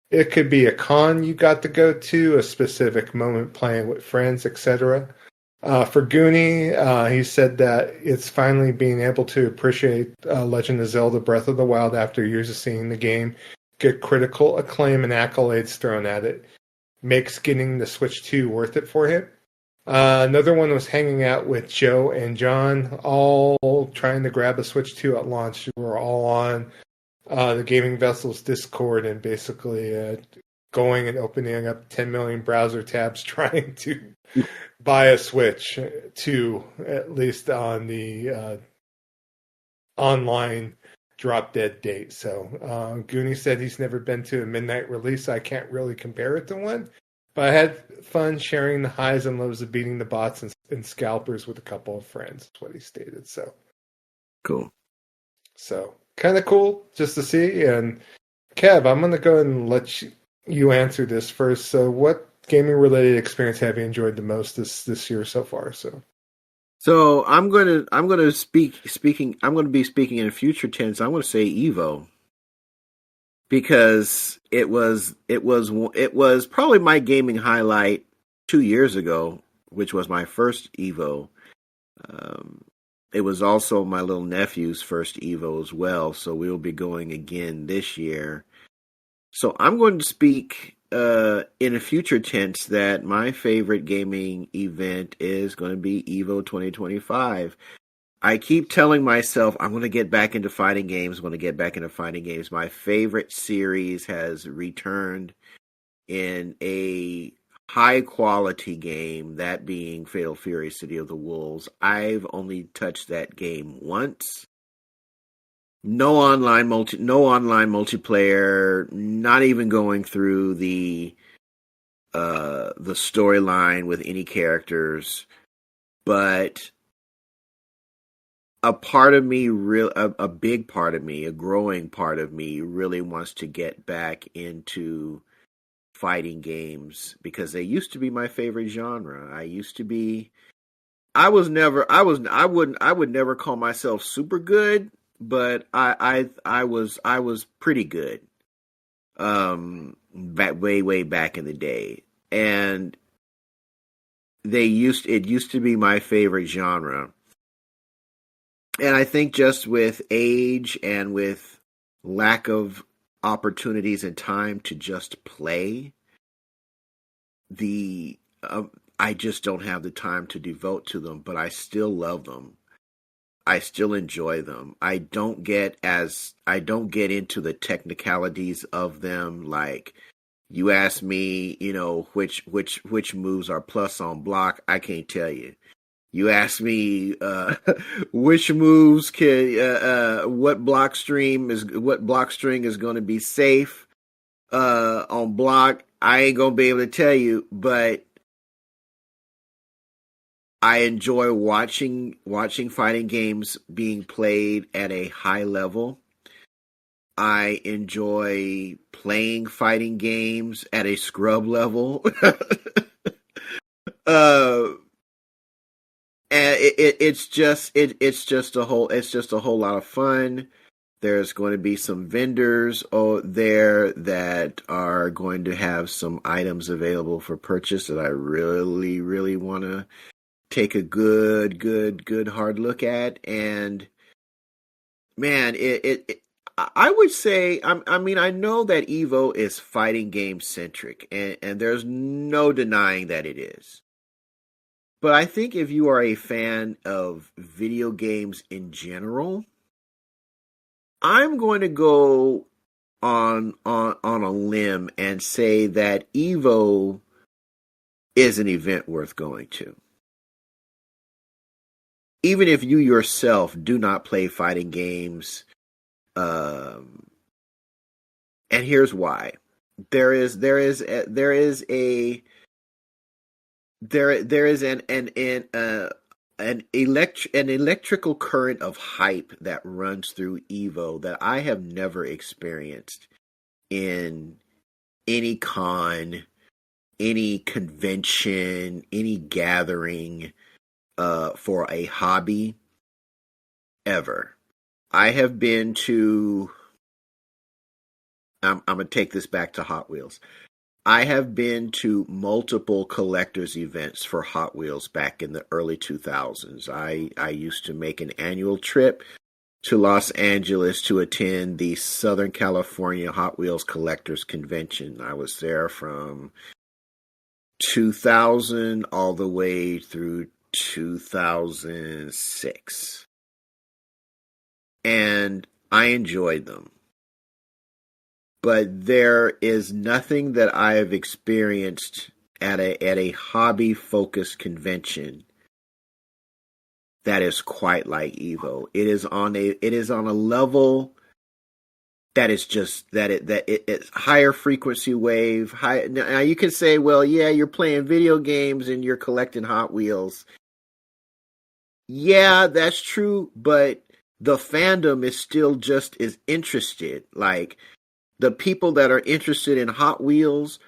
It could be a con you got to go to, a specific moment playing with friends, etc. For Goonie, he said that it's finally being able to appreciate Legend of Zelda Breath of the Wild after years of seeing the game get critical acclaim and accolades thrown at it. Makes getting the Switch 2 worth it for him. Another one was hanging out with Joe and John, all trying to grab a Switch 2 at launch. We were all on the Gaming Vessels Discord and basically going and opening up 10 million browser tabs trying to buy a Switch 2, at least on the online drop dead date. So Goonie said he's never been to a midnight release. I can't really compare it to one. But I had fun sharing the highs and lows of beating the bots and scalpers with a couple of friends. That's what he stated. So cool. So kind of cool just to see. And Kev, I'm going to go ahead and let you answer this first. So what gaming related experience have you enjoyed the most this year so far? So I'm going to be speaking in a future tense. I'm going to say Evo. Because it was probably my gaming highlight 2 years ago, which was my first Evo. It was also my little nephew's first Evo as well, so we'll be going again this year. So I'm going to speak in a future tense that my favorite gaming event is going to be Evo 2025. I keep telling myself I'm going to get back into fighting games. My favorite series has returned in a high quality game, that being Fatal Fury City of the Wolves. I've only touched that game once. No online multiplayer, not even going through the storyline with any characters, but a part of me, a big part of me, a growing part of me really wants to get back into fighting games because they used to be my favorite genre. I would never call myself super good, but I was pretty good. Way back in the day. And it used to be my favorite genre. And I think just with age and with lack of opportunities and time to just play, I just don't have the time to devote to them, but I still love them. I still enjoy them. I don't get into the technicalities of them. Like, you ask me, which moves are plus on block, I can't tell you. You ask me which moves what block string is going to be safe on block. I ain't gonna be able to tell you, but I enjoy watching fighting games being played at a high level. I enjoy playing fighting games at a scrub level. And it's just a whole lot of fun. There's going to be some vendors there that are going to have some items available for purchase that I really, really want to take a good hard look at. And man, I would say, I mean, I know that Evo is fighting game centric, and there's no denying that it is. But I think if you are a fan of video games in general, I'm going to go on a limb and say that Evo is an event worth going to. Even if you yourself do not play fighting games, and here's why. There is an electrical current of hype that runs through Evo that I have never experienced in any con, any convention, any gathering for a hobby ever. I have been to, I'm going to take this back to Hot Wheels. I have been to multiple collectors events for Hot Wheels back in the early 2000s. I used to make an annual trip to Los Angeles to attend the Southern California Hot Wheels Collectors Convention. I was there from 2000 all the way through 2006. And I enjoyed them. But there is nothing that I have experienced at a hobby-focused convention that is quite like Evo. It is on a level that is just it's higher frequency wave. Now you can say, well, yeah, you're playing video games and you're collecting Hot Wheels. Yeah, that's true, but the fandom is still just as interested. Like, the people that are interested in Hot Wheels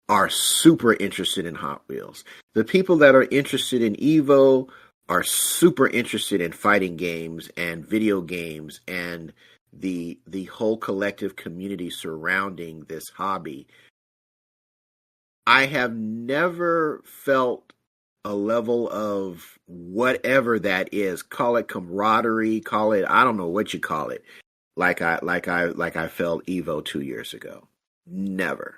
are super interested in Hot Wheels. The people that are interested in Evo are super interested in fighting games and video games and the whole collective community surrounding this hobby. I have never felt a level of whatever that is, call it camaraderie, call it, I don't know what you call it, like I felt Evo 2 years ago. Never.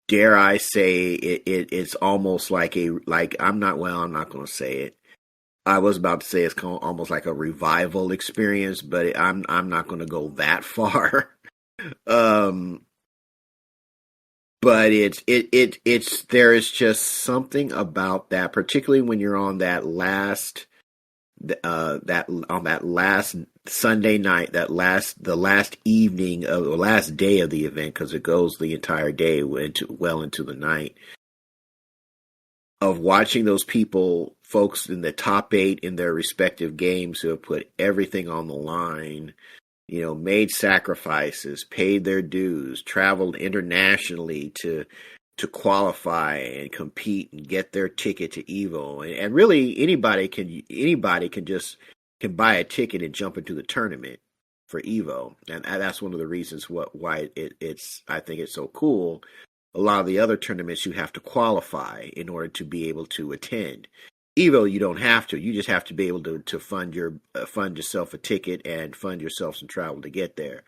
Dare I say it's almost like I'm not going to say it. I was about to say it's almost like a revival experience, but I'm not going to go that far. But there is just something about that, particularly when you're on that last Sunday night, the last evening of the last day of the event, because it goes the entire day well into the night, of watching those folks in the top 8 in their respective games who have put everything on the line, made sacrifices, paid their dues, traveled internationally to qualify and compete and get their ticket to Evo. And really anybody can buy a ticket and jump into the tournament for Evo. And that's one of the reasons why it's I think it's so cool. A lot of the other tournaments you have to qualify in order to be able to attend. Evo, you don't have to. You just have to be able to fund yourself a ticket and fund yourself some travel to get there.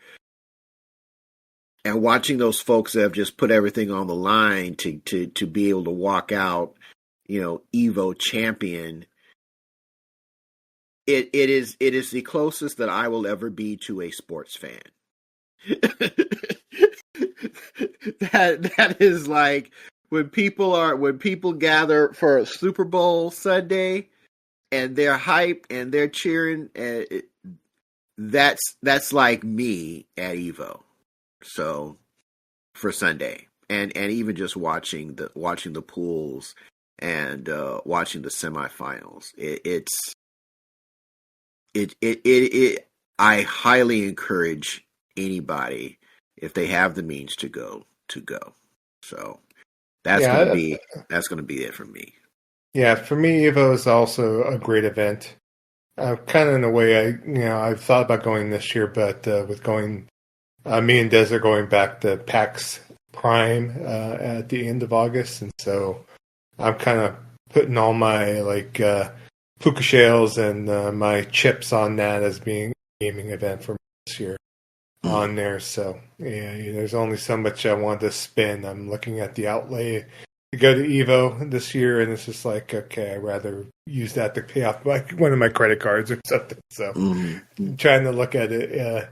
And watching those folks that have just put everything on the line to be able to walk out, Evo champion, it is the closest that I will ever be to a sports fan. that is like when people gather for a Super Bowl Sunday and they're hyped and they're cheering, that's like me at Evo. So for Sunday, and even just watching the pools and watching the semifinals, I highly encourage anybody, if they have the means to go. So that's going to be it for me. Yeah, for me, Evo is also a great event. Kind of in a way, I've thought about going this year, but with going, me and Des are going back to PAX Prime at the end of August, and so I'm kind of putting all my puka shells and my chips on that as being a gaming event for me this year on there. So yeah, there's only so much I want to spend. I'm looking at the outlay to go to Evo this year, and it's just like, okay, I'd rather use that to pay off one of my credit cards or something. So I'm trying to look at it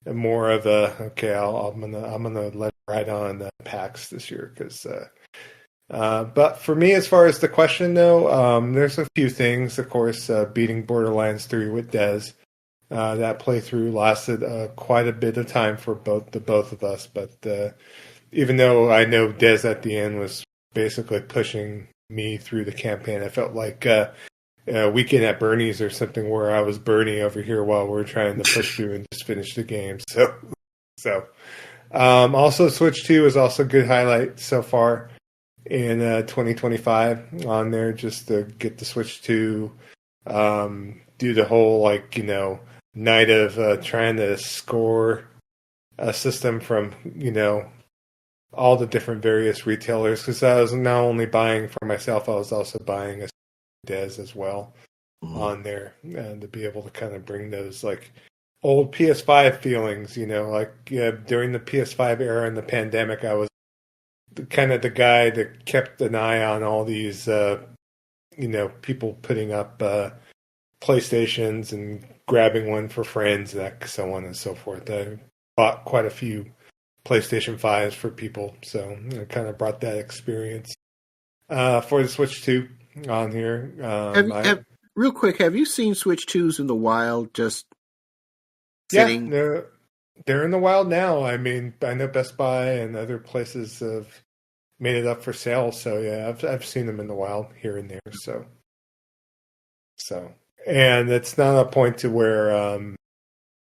more of I'm gonna let it ride on PAX this year, because but for me, as far as the question though, there's a few things. Of course, beating Borderlands 3 with Des. That playthrough lasted quite a bit of time for both of us, but even though I know Des at the end was basically pushing me through the campaign, I felt like a Weekend at Bernie's or something, where I was Bernie over here while we're trying to push through and just finish the game. So also Switch 2 is also a good highlight so far in 2025 on there, just to get the Switch 2, do the whole night of trying to score a system from all the different various retailers, because I was not only buying for myself, I was also buying a Des as well on there, and to be able to kind of bring those old PS5 feelings, during the PS5 era and the pandemic, I was kind of the guy that kept an eye on all these, people putting up PlayStations and grabbing one for friends, that so on and so forth. I bought quite a few PlayStation 5s for people, so I kind of brought that experience for the Switch 2 on here. Real quick, have you seen Switch 2s in the wild just sitting? Yeah, they're in the wild now. I mean, I know Best Buy and other places have made it up for sale, so yeah, I've seen them in the wild here and there. So, and it's not a point to where,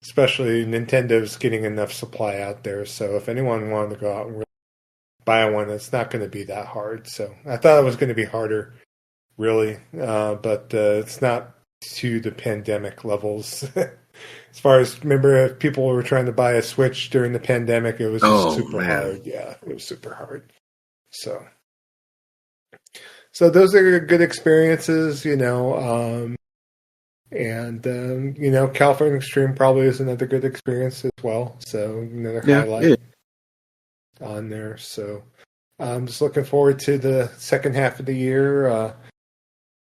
especially Nintendo's getting enough supply out there. So if anyone wanted to go out and really buy one, it's not going to be that hard. So I thought it was going to be harder, really, but it's not to the pandemic levels. As far as, remember, if people were trying to buy a Switch during the pandemic, it was just super hard. Yeah, it was super hard. So those are good experiences, and California Extreme probably is another good experience as well. So another highlight on there. So I'm just looking forward to the second half of the year.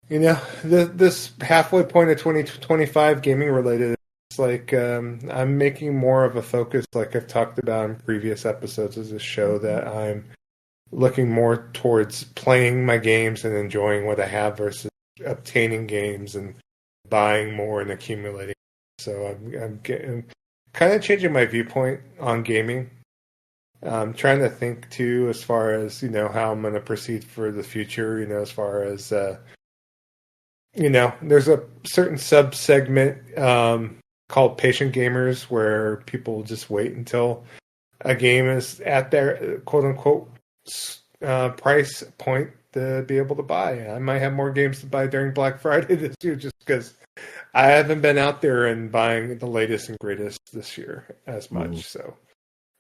This halfway point of 2025 gaming related. It's like I'm making more of a focus, like I've talked about in previous episodes of this show, that I'm looking more towards playing my games and enjoying what I have versus obtaining games and buying more and accumulating. So I'm kind of changing my viewpoint on gaming. I'm trying to think too, as far as how I'm going to proceed for the future. As far as there's a certain sub segment called patient gamers, where people just wait until a game is at their quote unquote price point to be able to buy. I might have more games to buy during Black Friday this year, just because I haven't been out there and buying the latest and greatest this year as much. So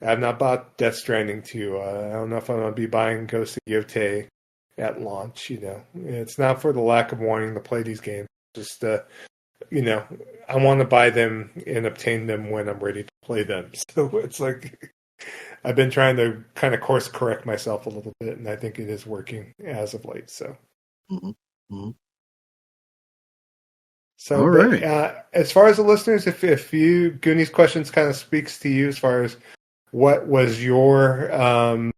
I've not bought Death Stranding 2. I don't know if I'm going to be buying Ghost of Yotei at launch. It's not for the lack of wanting to play these games. Just I want to buy them and obtain them when I'm ready to play them. So it's like I've been trying to kind of course correct myself a little bit, and I think it is working as of late. So, So, all right. As far as the listeners, if you Goonies questions kind of speaks to you, as far as what was your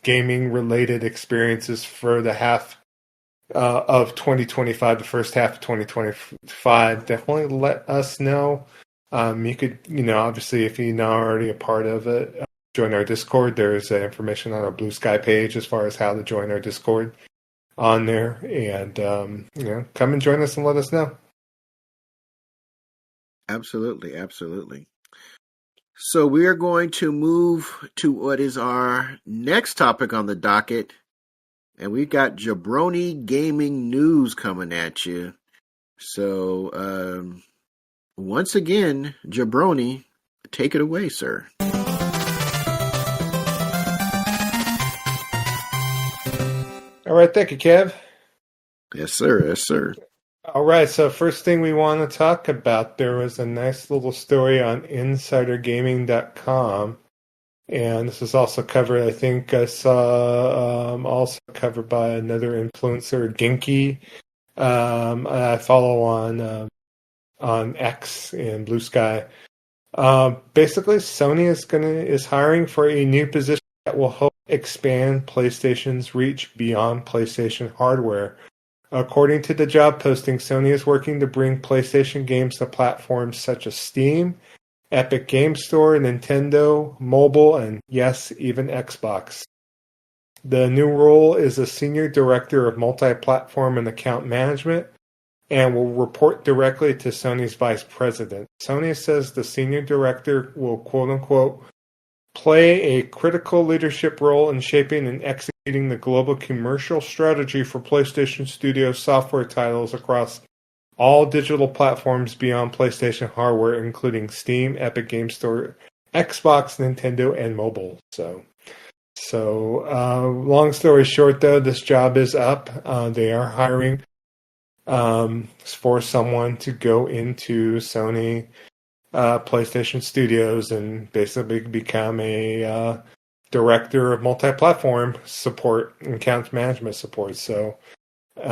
gaming related experiences for the half of 2025, the first half of 2025, definitely let us know. You could, obviously, if you're not already a part of it, join our Discord. There's information on our Blue Sky page as far as how to join our Discord on there, and come and join us and let us know. Absolutely. So we are going to move to what is our next topic on the docket. And we've got Jabroni gaming news coming at you. So, once again, Jabroni, take it away, sir. All right, thank you, Kev. Yes, sir. All right, so first thing we want to talk about, there was a nice little story on InsiderGaming.com. And this is also covered, I think I saw, also covered by another influencer, Ginky. I follow on X and Blue Sky. Basically, Sony is hiring for a new position that will help expand PlayStation's reach beyond PlayStation hardware. According to the job posting, Sony is working to bring PlayStation games to platforms such as Steam, Epic Game Store, Nintendo, mobile, and yes, even Xbox. The new role is a Senior Director of Multi-Platform and Account Management and will report directly to Sony's Vice President. Sony says the Senior Director will, quote-unquote, play a critical leadership role in shaping and executing the global commercial strategy for PlayStation Studios software titles across all digital platforms beyond PlayStation hardware, including Steam, Epic Game Store, Xbox, Nintendo, and mobile. So long story short, though, this job is up. They are hiring for someone to go into Sony PlayStation Studios and basically become a director of multi-platform support and account management support. So I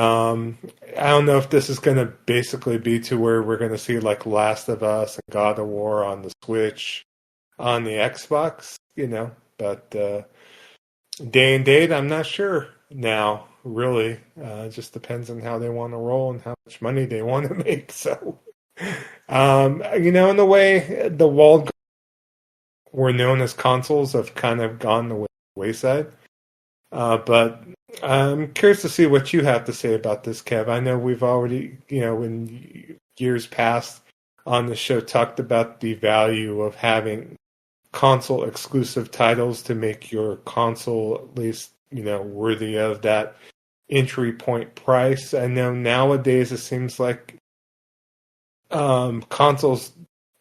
don't know if this is going to basically be to where we're going to see like Last of Us and God of War on the Switch, on the Xbox, but day and date, I'm not sure now, really. It just depends on how they want to roll and how much money they want to make. So, in the way the walled were known as consoles have kind of gone the wayside. But I'm curious to see what you have to say about this, Kev. I know we've already, in years past on the show, talked about the value of having console exclusive titles to make your console at least, worthy of that entry point price. I know nowadays it seems like consoles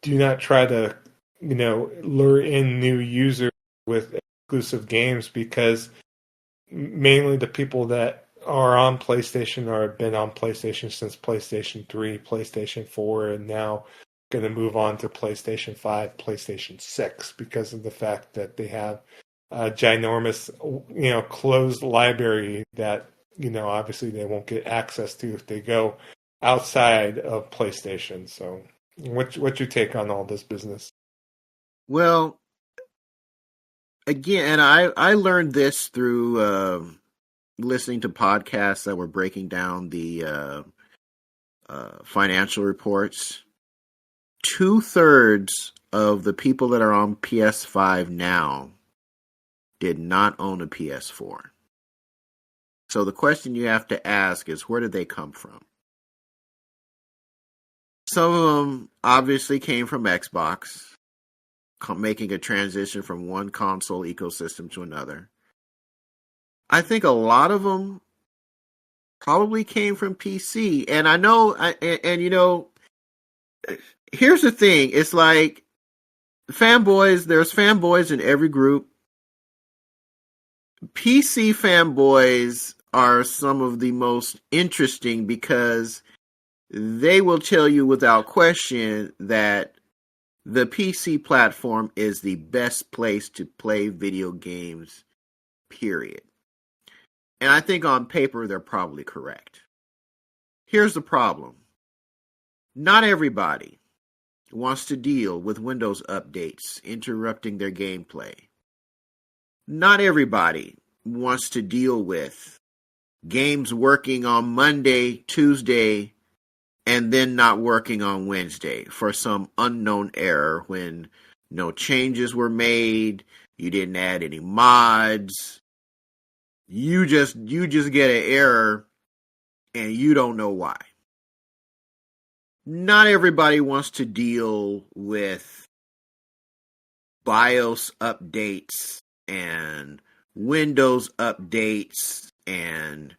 do not try to, lure in new users with exclusive games, because mainly the people that are on PlayStation or have been on PlayStation since PlayStation 3, PlayStation 4, and now going to move on to PlayStation 5, PlayStation 6, because of the fact that they have a ginormous, closed library that, obviously they won't get access to if they go outside of PlayStation. So what's your take on all this business? Well, again, and I learned this through listening to podcasts that were breaking down the financial reports. 2/3 of the people that are on PS5 now did not own a PS4. So the question you have to ask is, where did they come from? Some of them obviously came from Xbox, making a transition from one console ecosystem to another. I think a lot of them probably came from PC. And I know, here's the thing. It's like fanboys, there's fanboys in every group. PC fanboys are some of the most interesting because they will tell you without question that the PC platform is the best place to play video games, period. And I think on paper, they're probably correct. Here's the problem. Not everybody wants to deal with Windows updates interrupting their gameplay. Not everybody wants to deal with games working on Monday, Tuesday, and then not working on Wednesday for some unknown error when no changes were made, you didn't add any mods, you just get an error and you don't know why. Not everybody wants to deal with BIOS updates and Windows updates and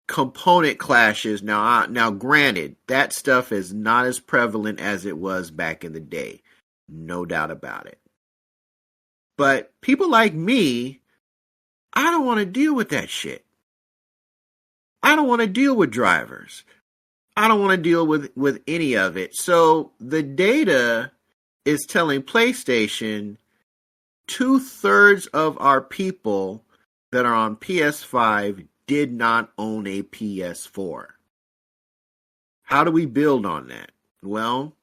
component clashes. Now, granted, that stuff is not as prevalent as it was back in the day. No doubt about it. But people like me, I don't want to deal with that shit. I don't want to deal with drivers. I don't want to deal with any of it. So the data is telling PlayStation 2/3 of our people that are on PS5 did not own a PS4. How do we build on that? Well,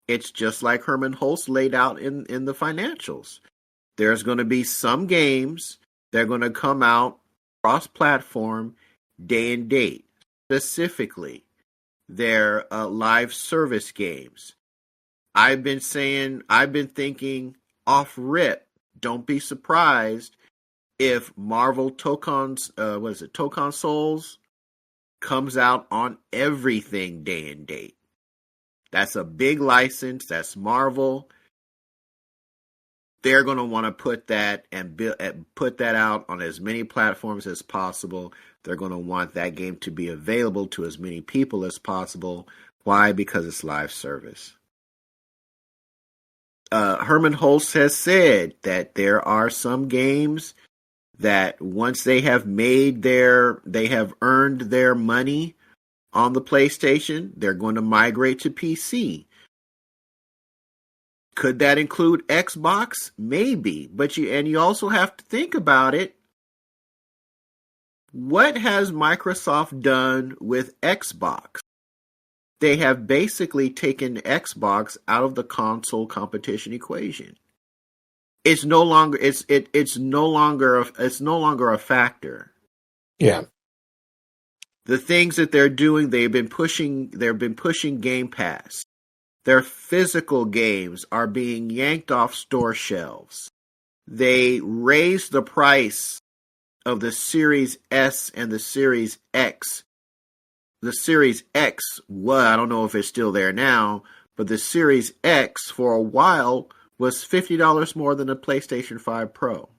it's just like Herman Hulst laid out in the financials. There's going to be some games that are going to come out cross-platform, day and date. Specifically, they're live service games. I've been thinking off rip, don't be surprised if Marvel Tokon Souls comes out on everything day and date. That's a big license. That's Marvel. They're going to want to put that out on as many platforms as possible. They're going to want that game to be available to as many people as possible. Why? Because it's live service. Herman Hulst has said that there are some games that once they have earned their money on the PlayStation, they're going to migrate to PC. Could that include Xbox? Maybe, but you also have to think about it. What has Microsoft done with Xbox? They have basically taken Xbox out of the console competition equation. It's no longer a factor. Yeah. The things that they're doing, they've been pushing Game Pass. Their physical games are being yanked off store shelves. They raised the price of the Series S and the Series X. The Series X, I don't know if it's still there now, but the Series X for a while was $50 more than the PlayStation 5 Pro.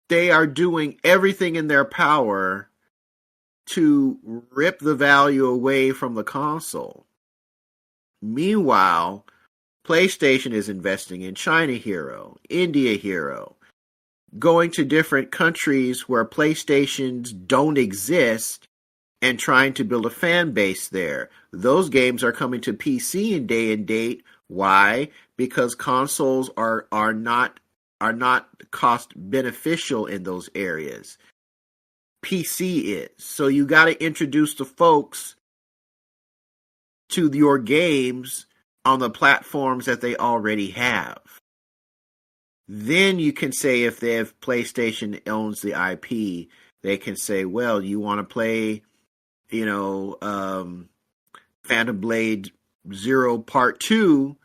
They are doing everything in their power to rip the value away from the console. Meanwhile, PlayStation is investing in China Hero, India Hero, going to different countries where PlayStations don't exist and trying to build a fan base there. Those games are coming to PC in day and date. Why? Because consoles are not cost beneficial in those areas. PC is. So you got to introduce the folks to your games on the platforms that they already have. Then you can say, if PlayStation owns the IP, they can say, well, you want to play, Phantom Blade Zero Part 2,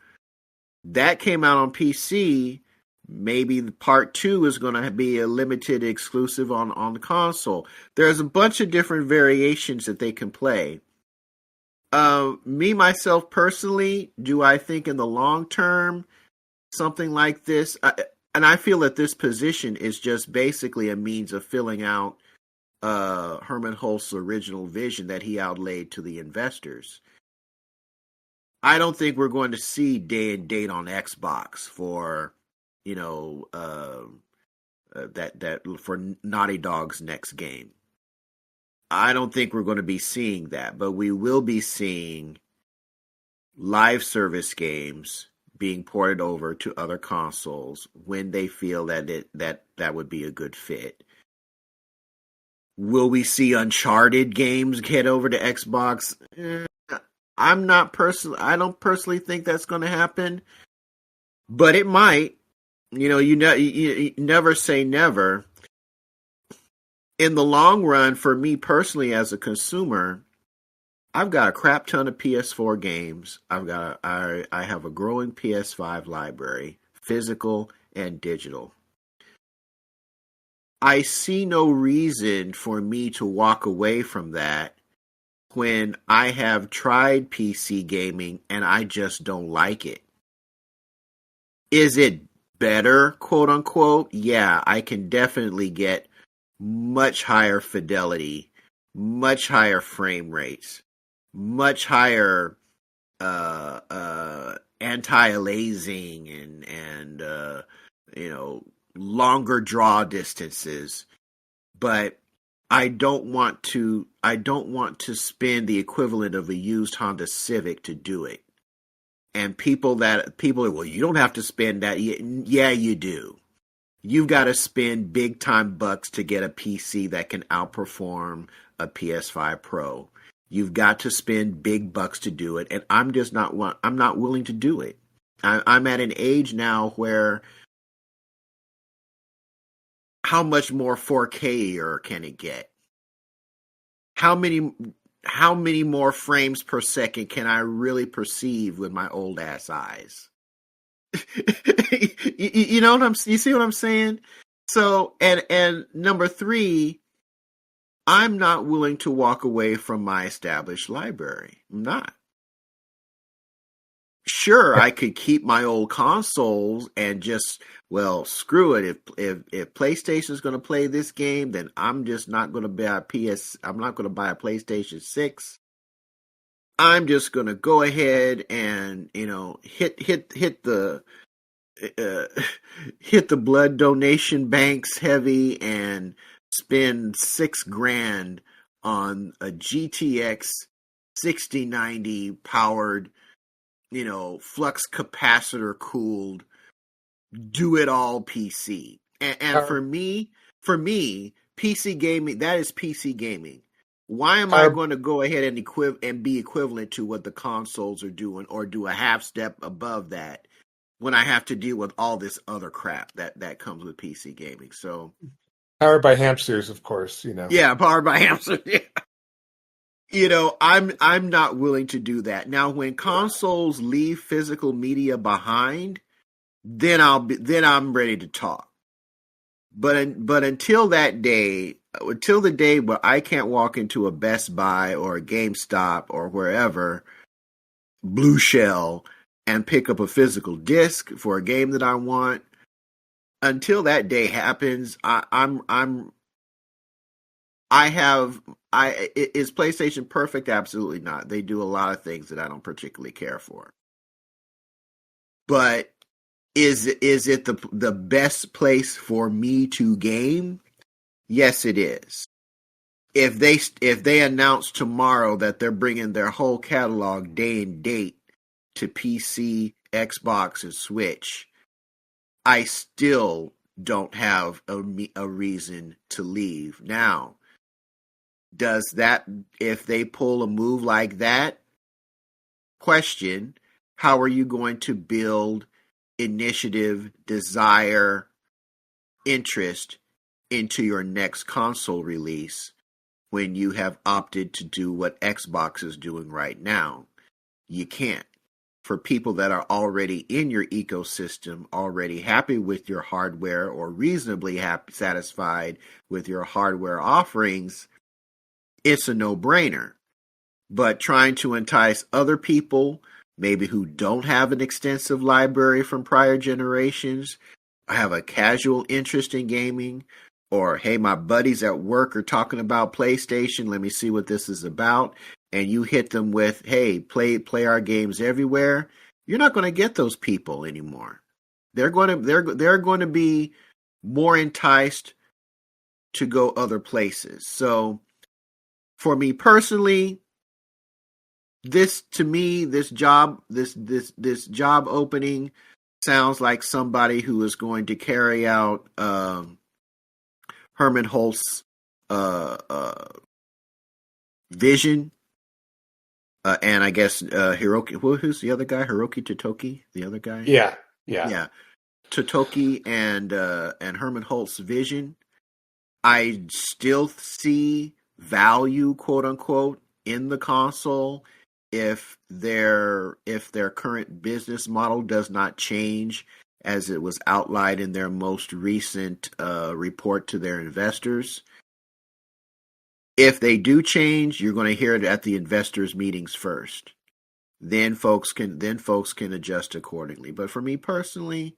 that came out on PC. Maybe the Part 2 is going to be a limited exclusive on the console. There's a bunch of different variations that they can play. Me, myself, personally, do I think in the long term, something like this, and I feel that this position is just basically a means of filling out Herman Hulst's original vision that he outlaid to the investors. I don't think we're going to see day and date on Xbox for, that for Naughty Dog's next game. I don't think we're going to be seeing that, but we will be seeing live service games being ported over to other consoles when they feel that would be a good fit. Will we see Uncharted games get over to Xbox? I don't personally think that's going to happen, but it might. You never say never. In the long run, for me personally as a consumer, I've got a crap ton of PS4 games. I have a growing PS5 library, physical and digital. I see no reason for me to walk away from that when I have tried PC gaming and I just don't like it. Is it better, quote unquote? Yeah, I can definitely get much higher fidelity, much higher frame rates, much higher anti-aliasing and longer draw distances. But I don't want to spend the equivalent of a used Honda Civic to do it. And people are, well, you don't have to spend that. Yeah, you do. You've got to spend big time bucks to get a PC that can outperform a PS5 Pro. You've got to spend big bucks to do it, and I'm not willing to do it. I'm at an age now where how much more 4K can it get? How many more frames per second can I really perceive with my old ass eyes? You see what I'm saying? So, and number 3, I'm not willing to walk away from my established library. I'm not. Sure, I could keep my old consoles and just, well, screw it. If PlayStation's going to play this game, then I'm just not going to buy I'm not going to buy a PlayStation 6. I'm just going to go ahead and, hit the blood donation banks heavy and spend $6,000 on a GTX 6090 powered, flux capacitor cooled, do it all PC. And for me, PC gaming, that is PC gaming. Why am I going to go ahead and be equivalent to what the consoles are doing, or do a half step above that when I have to deal with all this other crap that comes with PC gaming? So, powered by hamsters, of course. Yeah, powered by hamsters. Yeah. I'm not willing to do that. Now, when consoles leave physical media behind, then I'm ready to talk. But until the day where I can't walk into a Best Buy or a GameStop or wherever, Blue Shell, and pick up a physical disc for a game that I want, until that day happens, is PlayStation perfect? Absolutely not. They do a lot of things that I don't particularly care for. But is it the best place for me to game? Yes, it is. If they announce tomorrow that they're bringing their whole catalog day and date to PC, Xbox, and Switch, I still don't have a reason to leave. Now, if they pull a move like that, question, how are you going to build initiative, desire, interest into your next console release when you have opted to do what Xbox is doing right now? You can't. For people that are already in your ecosystem, already happy with your hardware or reasonably satisfied with your hardware offerings, it's a no-brainer. But trying to entice other people, maybe who don't have an extensive library from prior generations, have a casual interest in gaming, or, hey, my buddies at work are talking about PlayStation, let me see what this is about, and you hit them with, hey, play our games everywhere, you're not going to get those people anymore. They're going to be more enticed to go other places. So, for me personally, this job opening sounds like somebody who is going to carry out Herman Holtz's vision, and I guess Hiroki. Who's the other guy? Hiroki Totoki, the other guy. Yeah. Totoki and Herman Holtz's vision. I still see value, quote unquote, in the console if their current business model does not change as it was outlined in their most recent report to their investors. If they do change, you're going to hear it at the investors' meetings first. Then folks can adjust accordingly. But for me personally,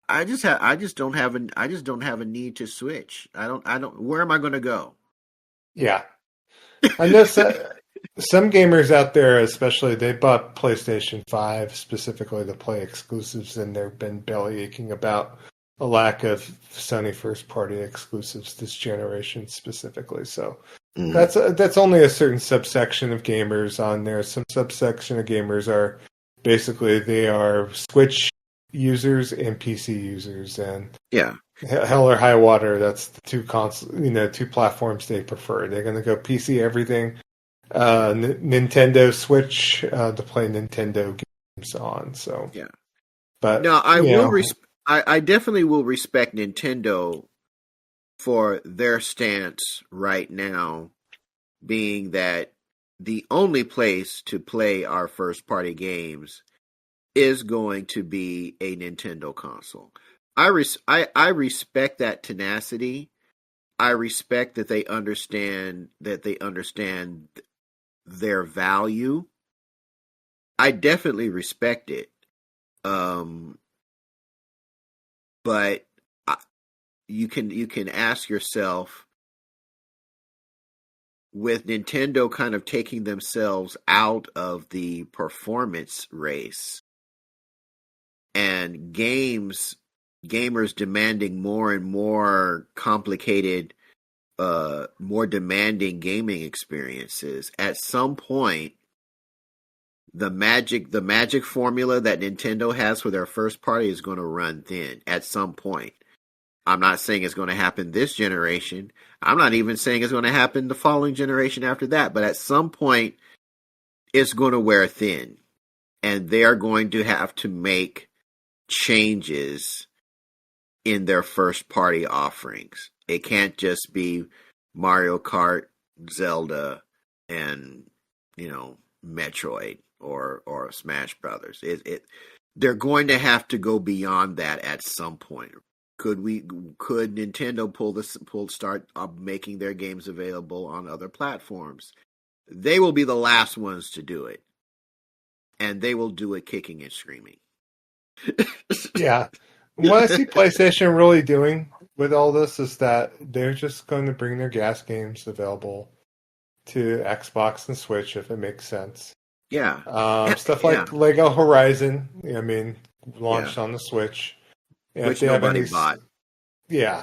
I just don't have a need to switch. I don't. Where am I going to go? Yeah, I know some gamers out there, especially, they bought PlayStation 5 specifically to play exclusives, and they've been belly aching about a lack of Sony first-party exclusives this generation specifically. So that's only a certain subsection of gamers on there. Some subsection of gamers are basically they are Switch users and PC users, and hell or high water, that's the two platforms they prefer. They're going to go PC everything, Nintendo Switch to play Nintendo games on. So but now I definitely will respect Nintendo for their stance right now, being that the only place to play our first party games is going to be a Nintendo console. I respect that tenacity. I respect that they understand their value. I definitely respect it. But you can ask yourself, with Nintendo kind of taking themselves out of the performance race and gamers demanding more and more complicated, more demanding gaming experiences, at some point the magic formula that Nintendo has for their first party is going to run thin at some point. I'm not saying it's going to happen this generation. I'm not even saying it's going to happen the following generation after that. But at some point, it's going to wear thin. And they are going to have to make changes in their first party offerings. It can't just be Mario Kart, Zelda, and, Metroid or Smash Brothers. They're going to have to go beyond that at some point. Could Nintendo start making their games available on other platforms? They will be the last ones to do it, and they will do it kicking and screaming. Yeah, what I see PlayStation really doing with all this is that they're just going to bring their gas games available to Xbox and Switch if it makes sense. Yeah, stuff like Lego Horizon. Launched on the Switch. Which nobody bought. Yeah.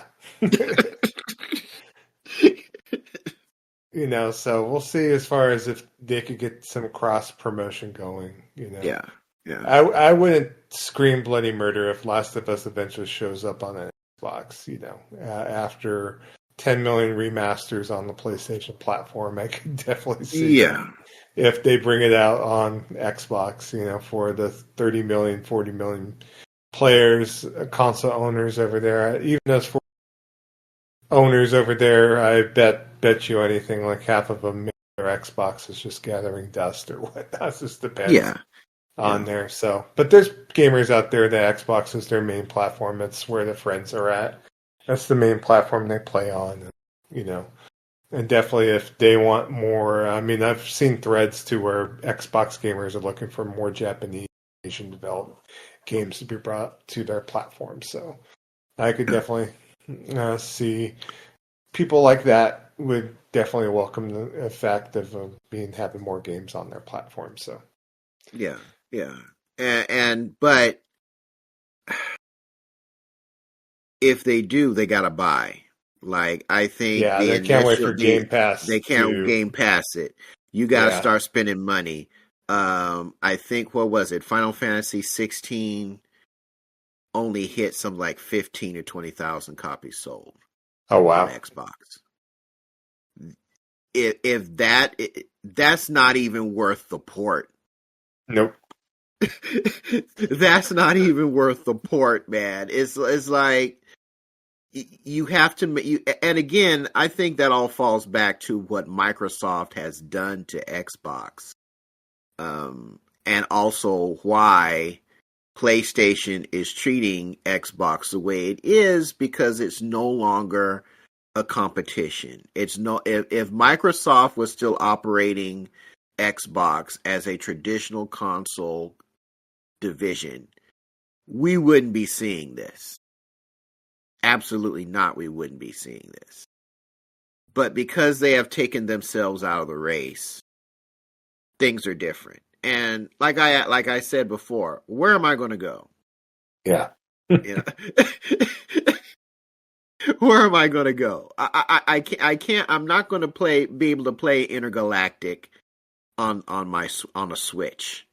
So we'll see as far as if they could get some cross promotion going. Yeah. I wouldn't scream bloody murder if Last of Us eventually shows up on an Xbox. After 10 million remasters on the PlayStation platform, I could definitely see. Yeah. If they bring it out on Xbox, for the 30 million, 40 million players, console owners over there, even as for owners over there, I bet you anything like half of them, their Xbox is just gathering dust or what. That just depends on there. So, but there's gamers out there that Xbox is their main platform. That's where their friends are at. That's the main platform they play on. And definitely if they want more, I've seen threads too where Xbox gamers are looking for more Japanese Asian developed games to be brought to their platform. So I could definitely see people like that would definitely welcome the fact of having more games on their platform. So yeah, but if they do, they gotta buy. Like, I think they can't wait for Game Pass. They can't Game Pass it. You gotta start spending money. I think, what was it? Final Fantasy 16 only hit some like 15 or 20,000 copies sold. Oh wow! On Xbox. If that's not even worth the port. Nope. That's not even worth the port, man. It's like you have to. And again, I think that all falls back to what Microsoft has done to Xbox. And also why PlayStation is treating Xbox the way it is, because it's no longer a competition. If Microsoft was still operating Xbox as a traditional console division, we wouldn't be seeing this. Absolutely not, we wouldn't be seeing this. But because they have taken themselves out of the race, things are different. And like I said before, where am I going to go? Yeah. Where am I going to go? I can't. I'm not going to be able to play Intergalactic on a Switch.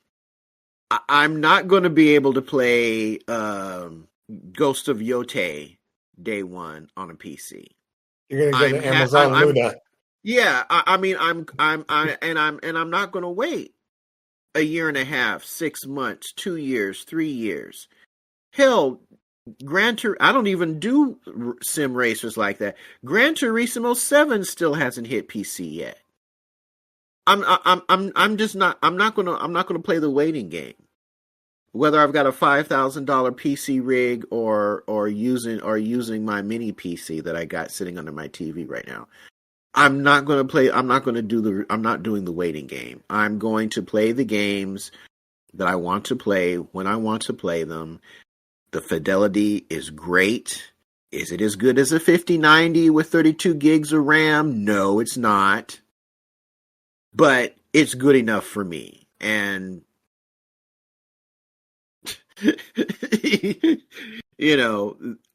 I'm not going to be able to play Ghost of Yote Day One on a PC. You're going to get an Amazon Luna. Yeah, I'm not going to wait a year and a half, 6 months, 2 years, 3 years. Hell, I don't even do sim racers like that. Gran Turismo 7 still hasn't hit PC yet. I'm not gonna play the waiting game. Whether I've got a $5,000 PC rig or using my mini PC that I got sitting under my TV right now. I'm not doing the waiting game. I'm going to play the games that I want to play when I want to play them. The fidelity is great. Is it as good as a 5090 with 32 gigs of RAM? No, it's not. But it's good enough for me. And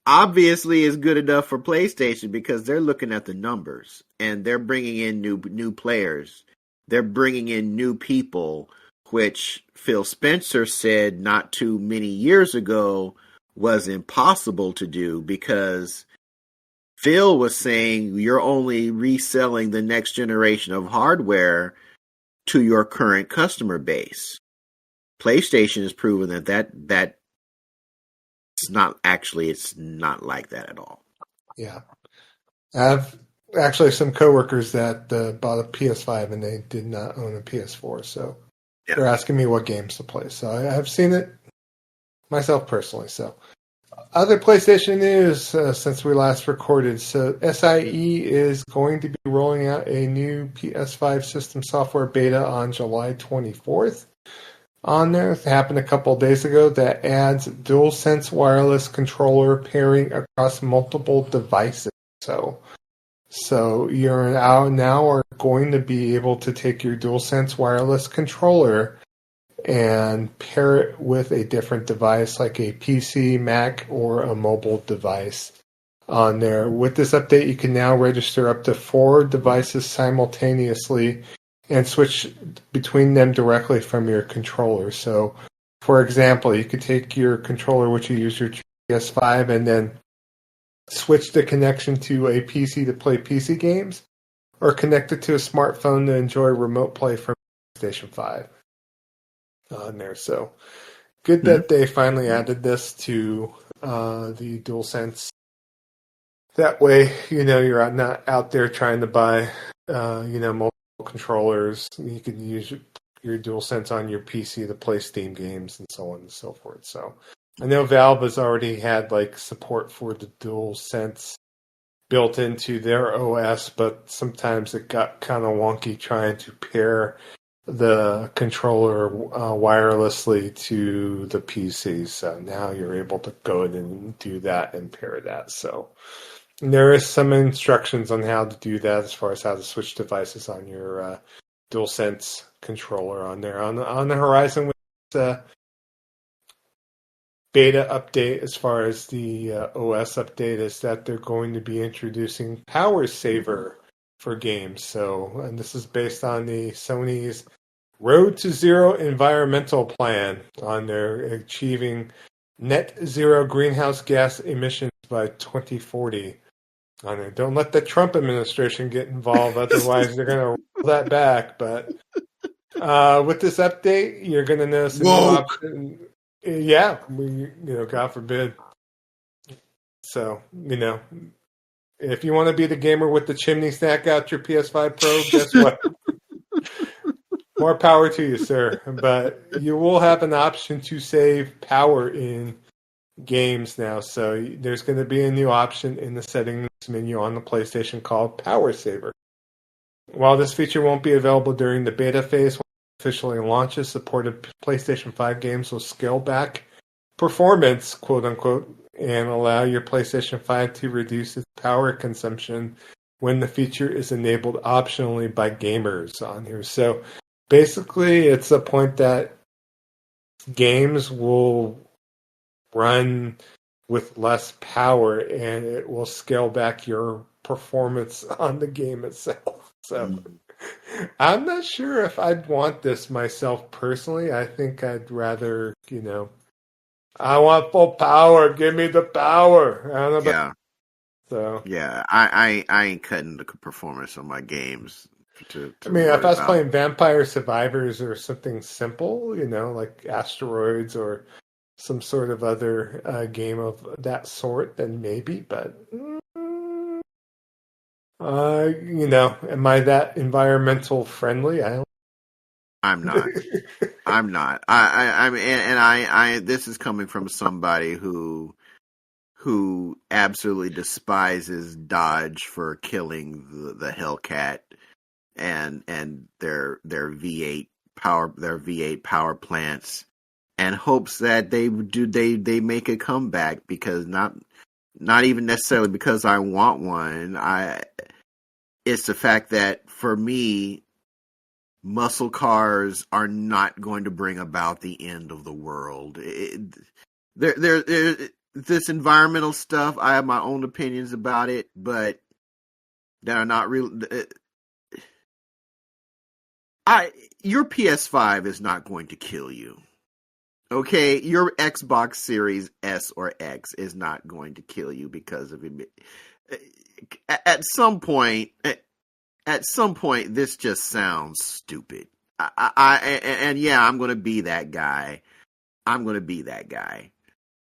obviously it's good enough for PlayStation because they're looking at the numbers and they're bringing in new players. They're bringing in new people which Phil Spencer said not too many years ago was impossible to do because Phil was saying you're only reselling the next generation of hardware to your current customer base. PlayStation has proven that it's not like that at all. Yeah. I have actually some coworkers that bought a PS5 and they did not own a PS4, so they're asking me what games to play. So I've seen it myself personally. So other PlayStation news since we last recorded. So SIE is going to be rolling out a new PS5 system software beta on July 24th. On there, it happened a couple of days ago, that adds DualSense wireless controller pairing across multiple devices. So you're now are going to be able to take your DualSense wireless controller and pair it with a different device like a PC, Mac, or a mobile device on there. With this update, you can now register up to 4 devices simultaneously and switch between them directly from your controller. So, for example, you could take your controller, which you use your PS5, and then switch the connection to a PC to play PC games, or connect it to a smartphone to enjoy remote play from PlayStation 5 on there. So good that they finally added this to the DualSense. That way, you're not out there trying to buy, multiple controllers. You can use your DualSense on your PC to play Steam games and so on and so forth. So I know Valve has already had support for the DualSense built into their OS, but sometimes it got kind of wonky trying to pair the controller wirelessly to the PC. So now you're able to go in and do that and pair that. So there is some instructions on how to do that as far as how to switch devices on your DualSense controller on there. On the horizon with beta update as far as the OS update is that they're going to be introducing Power Saver for games. And this is based on the Sony's Road to Zero environmental plan on their achieving net zero greenhouse gas emissions by 2040. On there. Don't let the Trump administration get involved, otherwise they're going to roll that back. But with this update, you're going to notice a new option. Yeah, God forbid. So, if you want to be the gamer with the chimney stack out your PS5 Pro, guess what? More power to you, sir. But you will have an option to save power in games now. So there's going to be a new option in the settings menu on the PlayStation called Power Saver. While this feature won't be available during the beta phase, when it officially launches, supported PlayStation 5 games will scale back performance, quote unquote, and allow your PlayStation 5 to reduce its power consumption when the feature is enabled optionally by gamers on here. So basically, it's a point that games will run with less power and it will scale back your performance on the game itself. So I'm not sure if I'd want this myself personally. I think I'd rather, I want full power. Give me the power. I don't know about I ain't cutting the performance on my games. If I was playing Vampire Survivors or something simple, like Asteroids or some sort of other game of that sort, then maybe. But am I that environmental friendly? I'm not. I'm not. I this is coming from somebody who absolutely despises Dodge for killing the Hellcat and their V8 power plants, and hopes that they make a comeback, because not even necessarily because I want one. It's the fact that for me, muscle cars are not going to bring about the end of the world. This environmental stuff, I have my own opinions about it, but that are not real. Your PS5 is not going to kill you. Okay, your Xbox Series S or X is not going to kill you because of it. At some point, this just sounds stupid. And yeah, I'm going to be that guy.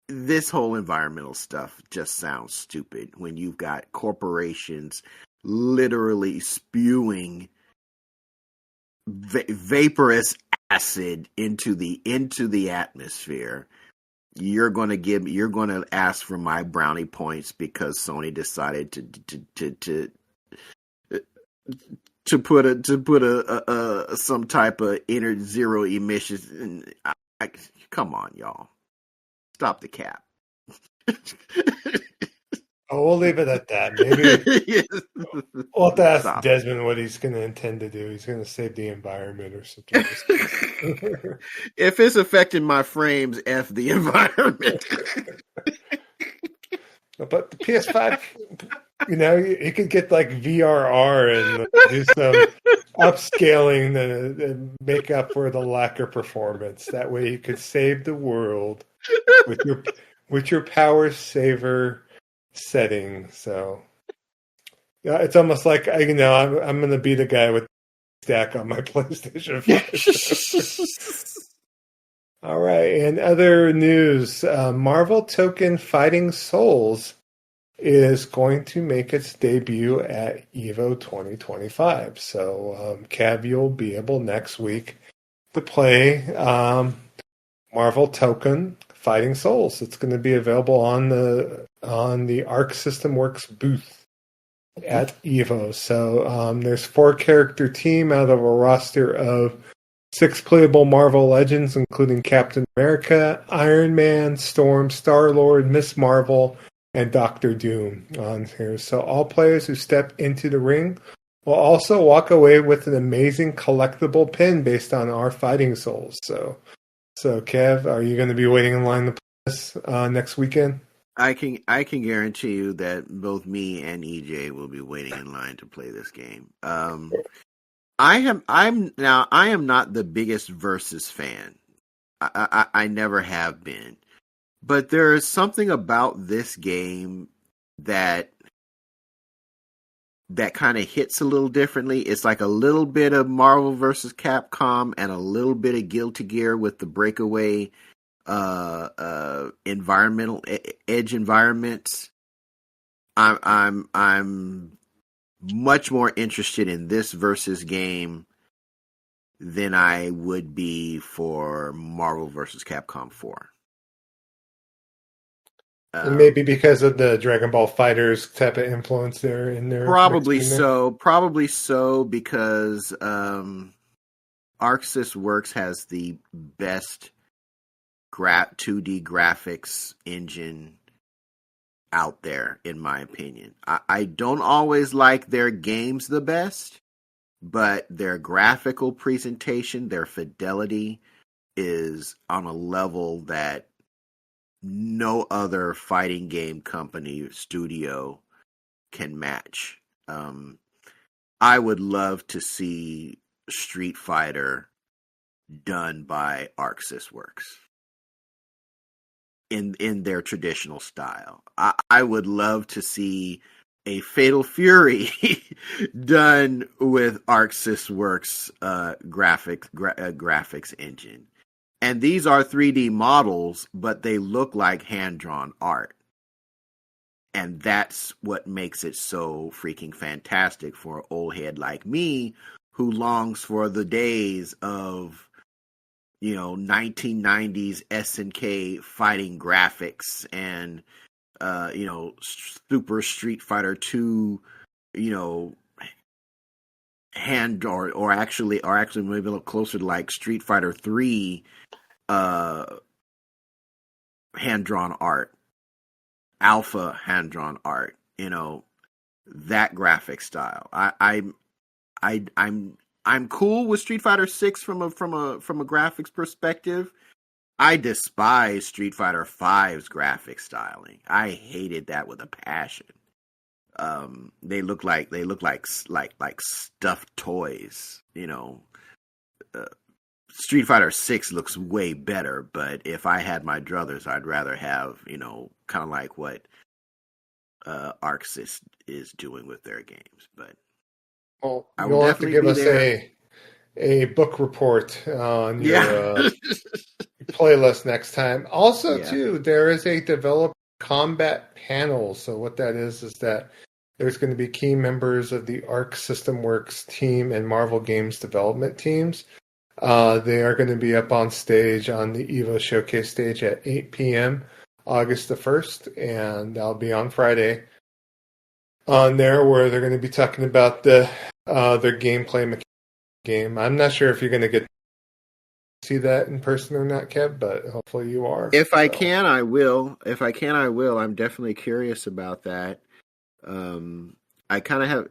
This whole environmental stuff just sounds stupid when you've got corporations literally spewing vaporous acid into the atmosphere. You're going to ask for my brownie points because Sony decided to put a some type of zero emissions. Come on, y'all. Stop the cap. Oh, we'll leave it at that. Maybe we'll have to ask Desmond what he's going to intend to do. He's going to save the environment or something. If it's affecting my frames, F the environment. But the PS5, you could get like VRR and do some upscaling and make up for the lack of performance. That way you could save the world with your power saver setting. So yeah, it's almost like I'm going to be the guy with the stack on my PlayStation 5. All right, and other news, Marvel Token Fighting Souls is going to make its debut at EVO 2025. So, Cav, you'll be able next week to play Marvel Token Fighting Souls. It's going to be available on the Arc System Works booth at EVO. So, there's 4-character team out of a roster of 6 playable Marvel Legends, including Captain America, Iron Man, Storm, Star-Lord, Miss Marvel, and Doctor Doom on here. So all players who step into the ring will also walk away with an amazing collectible pin based on our Fighting Souls. So Kev, are you going to be waiting in line to play this next weekend? I can guarantee you that both me and EJ will be waiting in line to play this game. I am not the biggest Versus fan. I never have been. But there is something about this game that kind of hits a little differently. It's like a little bit of Marvel vs. Capcom and a little bit of Guilty Gear with the breakaway environmental edge environments. I'm much more interested in this Versus game than I would be for Marvel vs. Capcom 4. And maybe because of the Dragon Ball Fighters type of influence there in there. Probably so because ArcSys Works has the best 2D graphics engine out there, in my opinion. I don't always like their games the best, but their graphical presentation, their fidelity is on a level that no other fighting game company studio can match. I would love to see Street Fighter done by ArcSys Works in their traditional style. I would love to see a Fatal Fury done with ArcSys Works graphics engine. And these are 3D models, but they look like hand-drawn art. And that's what makes it so freaking fantastic for an old head like me who longs for the days of, 1990s SNK fighting graphics and, Super Street Fighter 2, hand or actually maybe a little closer to like Street Fighter 3 hand-drawn art, alpha hand-drawn art, that graphic style. I'm cool with Street Fighter 6 from a graphics perspective. I despise Street Fighter 5's graphic styling. I hated that with a passion. They look like stuffed toys, Street Fighter 6 looks way better, but if I had my druthers, I'd rather have, kind of like what Arc Sys is doing with their games. But I will have to give us a book report on your playlist next time. Also, too, there is a developer combat panel. So what that is that there's going to be key members of the Arc System Works team and Marvel Games development teams. They are going to be up on stage on the EVO Showcase stage at 8 p.m. August the 1st, and I'll be on Friday on there where they're going to be talking about their gameplay game. I'm not sure if you're going to get to see that in person or not, Kev, but hopefully you are. If I can, I will. I'm definitely curious about that. I kind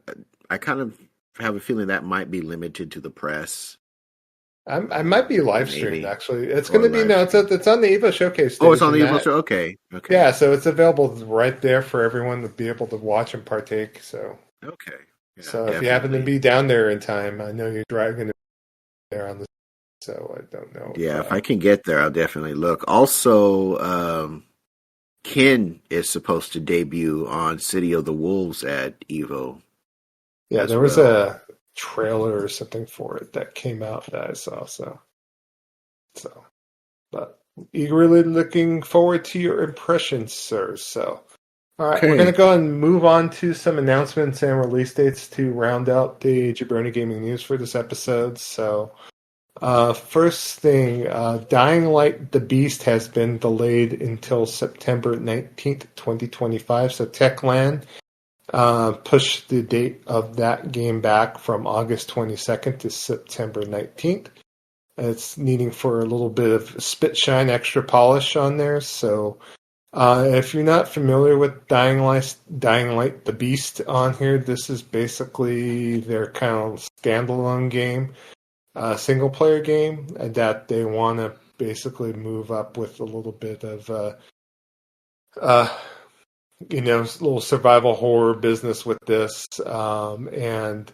of have a feeling that might be limited to the press. I might be live streamed, actually. It's going to be it's on the EVO Showcase stage. Oh, it's on the EVO Show. Okay. Yeah, so it's available right there for everyone to be able to watch and partake. So okay. Yeah, so if you happen to be down there in time, I know you're driving to there on the. So I don't know. Yeah, if I can get there, I'll definitely look. Also, Ken is supposed to debut on City of the Wolves at EVO. Yeah, there was a trailer or something for it that came out that I saw. So, but eagerly looking forward to your impressions, sir. So, all right, we're going to go and move on to some announcements and release dates to round out the Jabroni Gaming news for this episode. So, first thing, Dying Light the Beast has been delayed until September 19th, 2025. So, Techland pushed the date of that game back from August 22nd to September 19th. It's needing for a little bit of spit shine, extra polish on there. So if you're not familiar with Dying Light the Beast on here, this is basically their kind of standalone game, single player game that they want to basically move up with a little bit of little survival horror business with this. And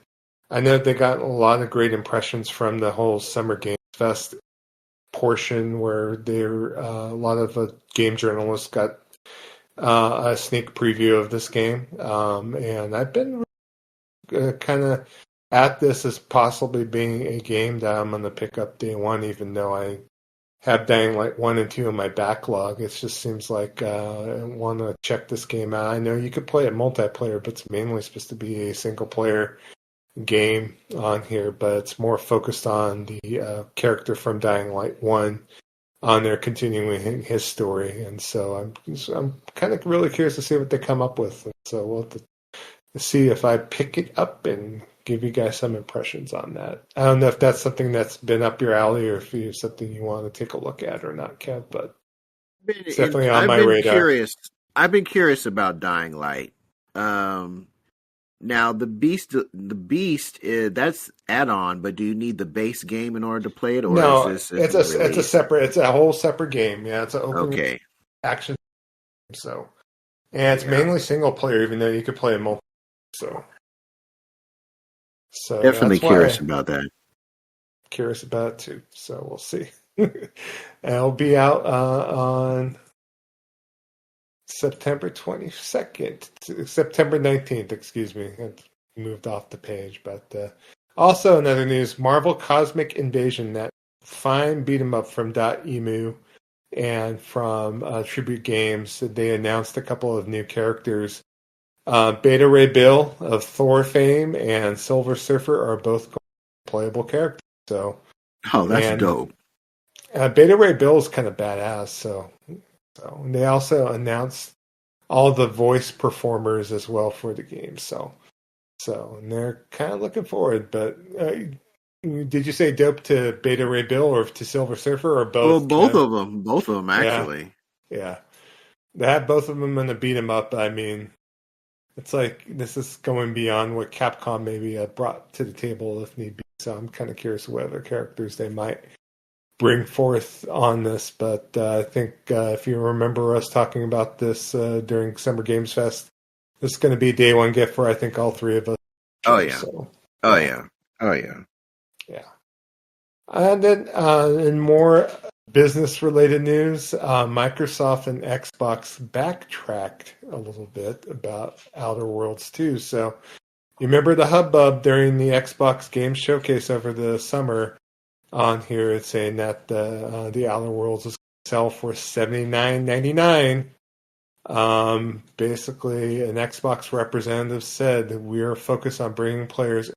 I know they got a lot of great impressions from the whole Summer Games Fest portion where a lot of game journalists got a sneak preview of this game. And I've been kind of at this as possibly being a game that I'm going to pick up day one, even though I have Dying Light 1 and 2 in my backlog. It just seems like I want to check this game out. I know you could play it multiplayer, but it's mainly supposed to be a single-player game on here, but it's more focused on the character from Dying Light 1 on there continuing his story. And so I'm kind of really curious to see what they come up with. And so we'll have to see if I pick it up and give you guys some impressions on that. I don't know if that's something that's been up your alley or if it's something you want to take a look at or not, Kev, but it's definitely on my radar. I've been curious about Dying Light. Now the Beast, that's add-on, but do you need the base game in order to play it? Or no, it's a whole separate game. Yeah, it's an open action. So, and it's mainly single player, even though you could play it multiplayer. So definitely curious about that. Curious about it too. So we'll see. And it'll be out on September 22nd, September 19th, excuse me. I moved off the page. But also another news, Marvel Cosmic Invasion, that fine beat 'em up from .emu and from Tribute Games. They announced a couple of new characters. Beta Ray Bill of Thor fame and Silver Surfer are both playable characters. So, that's dope. Beta Ray Bill is kind of badass. So and they also announced all the voice performers as well for the game. So and they're kind of looking forward. But did you say dope to Beta Ray Bill or to Silver Surfer or both? Well, both of them actually. Yeah. They had both of them in the beat 'em up. I mean, it's like this is going beyond what Capcom maybe brought to the table if need be. So I'm kind of curious what other characters they might bring forth on this. But I think if you remember us talking about this during Summer Games Fest, this is going to be a day one gift for I think all three of us. Oh yeah. So, oh yeah. Yeah. And then in more business-related news, Microsoft and Xbox backtracked a little bit about Outer Worlds 2. So you remember the hubbub during the Xbox Game Showcase over the summer on here? It's saying that the Outer Worlds is sell for $79.99. Basically, an Xbox representative said that we are focused on bringing players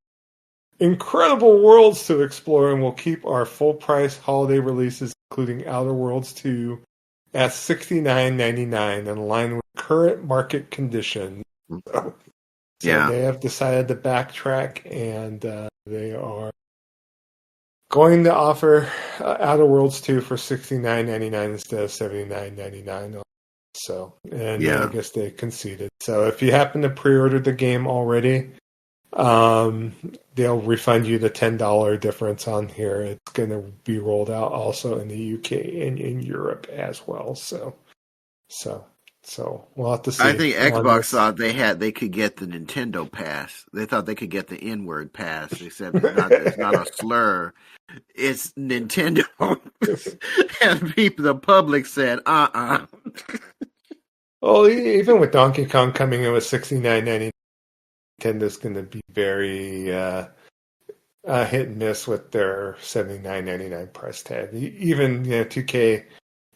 incredible worlds to explore, and we'll keep our full-price holiday releases, including Outer Worlds 2, at $69.99 in line with current market conditions. So they have decided to backtrack, and they are going to offer Outer Worlds 2 for $69.99 instead of $79.99. So, and I guess they conceded. So if you happen to pre-order the game already, they'll refund you the $10 difference on here. It's going to be rolled out also in the UK and in Europe as well. So we'll have to see. I think Xbox thought they could get the Nintendo pass. They thought they could get the N-word pass, except it's not a slur. It's Nintendo. And the public said, Well, even with Donkey Kong coming in with $69.99, Nintendo's going to be very hit and miss with their $79.99 price tag. Even 2K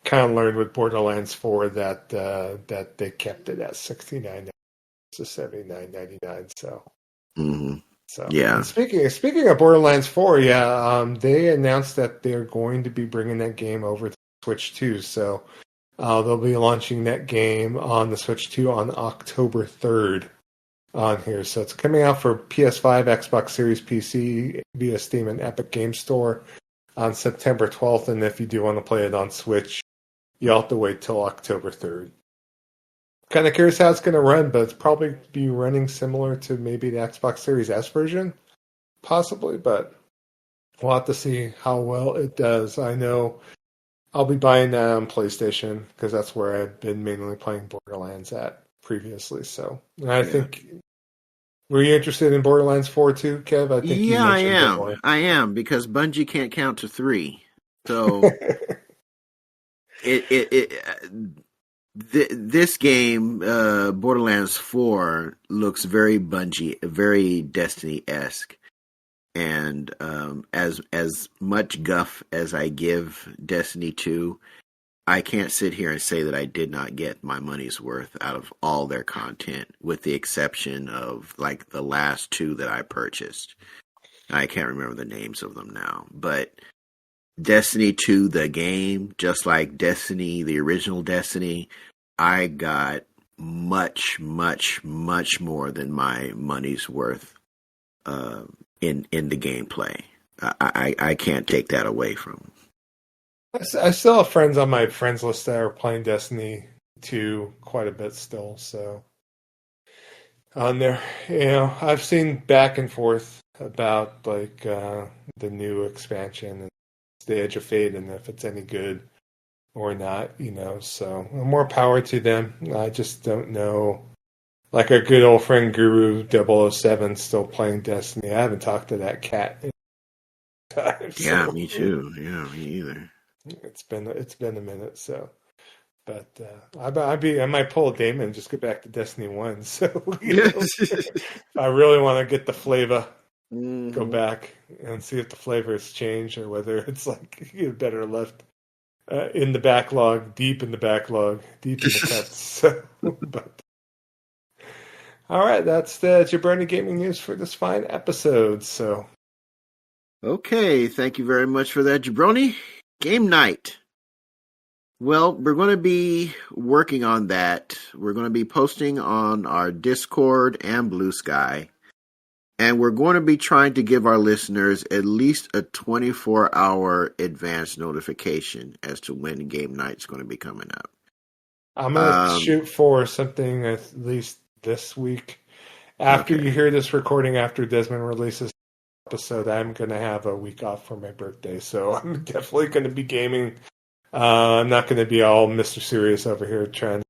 kind of learned with Borderlands 4 that they kept it at $69 to $79.99. So. Mm-hmm. So yeah. And speaking of Borderlands 4, they announced that they're going to be bringing that game over to Switch 2. So they'll be launching that game on the Switch 2 on October 3rd on here. So it's coming out for PS5, Xbox Series PC via Steam and Epic Game Store on September 12th. And if you do want to play it on Switch, you'll have to wait till October 3rd. Kind of curious how it's going to run, but it's probably be running similar to maybe the Xbox Series S version, possibly, but we'll have to see how well it does. I know I'll be buying that on PlayStation because that's where I've been mainly playing Borderlands at previously. So I think, were you interested in Borderlands 4 too, Kev? I think you mentioned I am, because Bungie can't count to 3. So this game, Borderlands 4, looks very Bungie, very Destiny-esque. And as much guff as I give Destiny 2, I can't sit here and say that I did not get my money's worth out of all their content, with the exception of like the last 2 that I purchased. I can't remember the names of them now, but Destiny 2, the game, just like Destiny, the original Destiny, I got much, much, much more than my money's worth in the gameplay. I can't take that away from them. I still have friends on my friends list that are playing Destiny 2 quite a bit still. So on there, I've seen back and forth about like the new expansion and the Edge of Fate, and if it's any good or not, so more power to them. I just don't know. Like our good old friend Guru 007 still playing Destiny. I haven't talked to that cat in time. Yeah, me too. Yeah, me either. It's been a minute, so. But I might pull a Damon and just get back to Destiny 1. So I really want to get the flavor. Go back and see if the flavor has changed or whether it's like better left in the backlog, deep in the cuts. So, but all right, that's the Jabroni Gaming News for this fine episode. So, okay, thank you very much for that, Jabroni. Game night. Well, we're going to be working on that. We're going to be posting on our Discord and Blue Sky. And we're going to be trying to give our listeners at least a 24-hour advance notification as to when game night's going to be coming up. I'm going to shoot for something at least this week. After you hear this recording, after Desmond releases the episode, I'm going to have a week off for my birthday. So I'm definitely going to be gaming. I'm not going to be all Mr. Serious over here trying to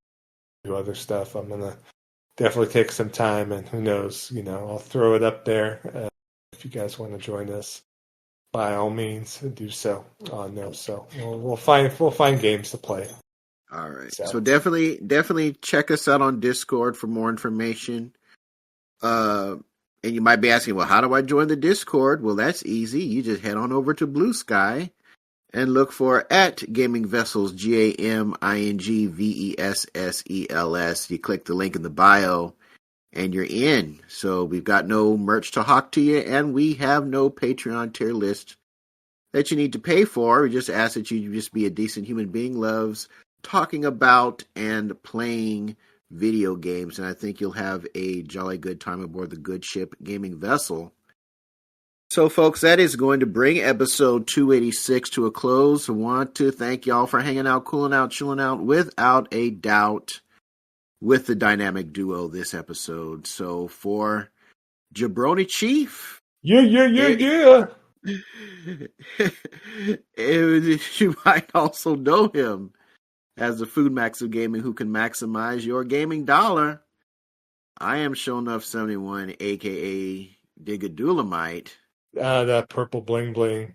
do other stuff. I'm going to definitely take some time, and who knows, I'll throw it up there if you guys want to join us. by all means, do so. So we'll find games to play. All right. So definitely check us out on Discord for more information. And you might be asking, well, how do I join the Discord? Well, that's easy. You just head on over to Blue Sky and look for @GamingVessels, GamingVessels. You click the link in the bio and you're in. So we've got no merch to hawk to you, and we have no Patreon tier list that you need to pay for. We just ask that you just be a decent human being, loves talking about and playing video games, and I think you'll have a jolly good time aboard the good ship Gaming Vessel. So, folks, that is going to bring episode 286 to a close. I want to thank y'all for hanging out, cooling out, chilling out, without a doubt, with the dynamic duo this episode. So, for Jabroni Chief. Yeah. You might also know him as the Food Max of Gaming, who can maximize your gaming dollar. I am Shonuff71, a.k.a. Digadulamite. That purple bling bling,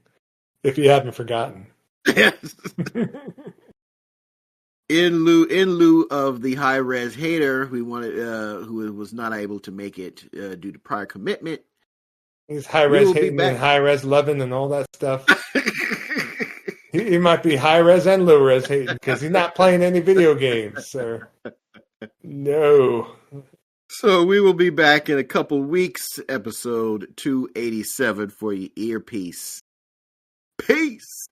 if you haven't forgotten. Yes. In lieu of the high res hater who was not able to make it due to prior commitment. He's high res hating and high res loving and all that stuff. He might be high res and low res hating because he's not playing any video games, sir. No. So we will be back in a couple weeks, episode 287 for your earpiece. Peace.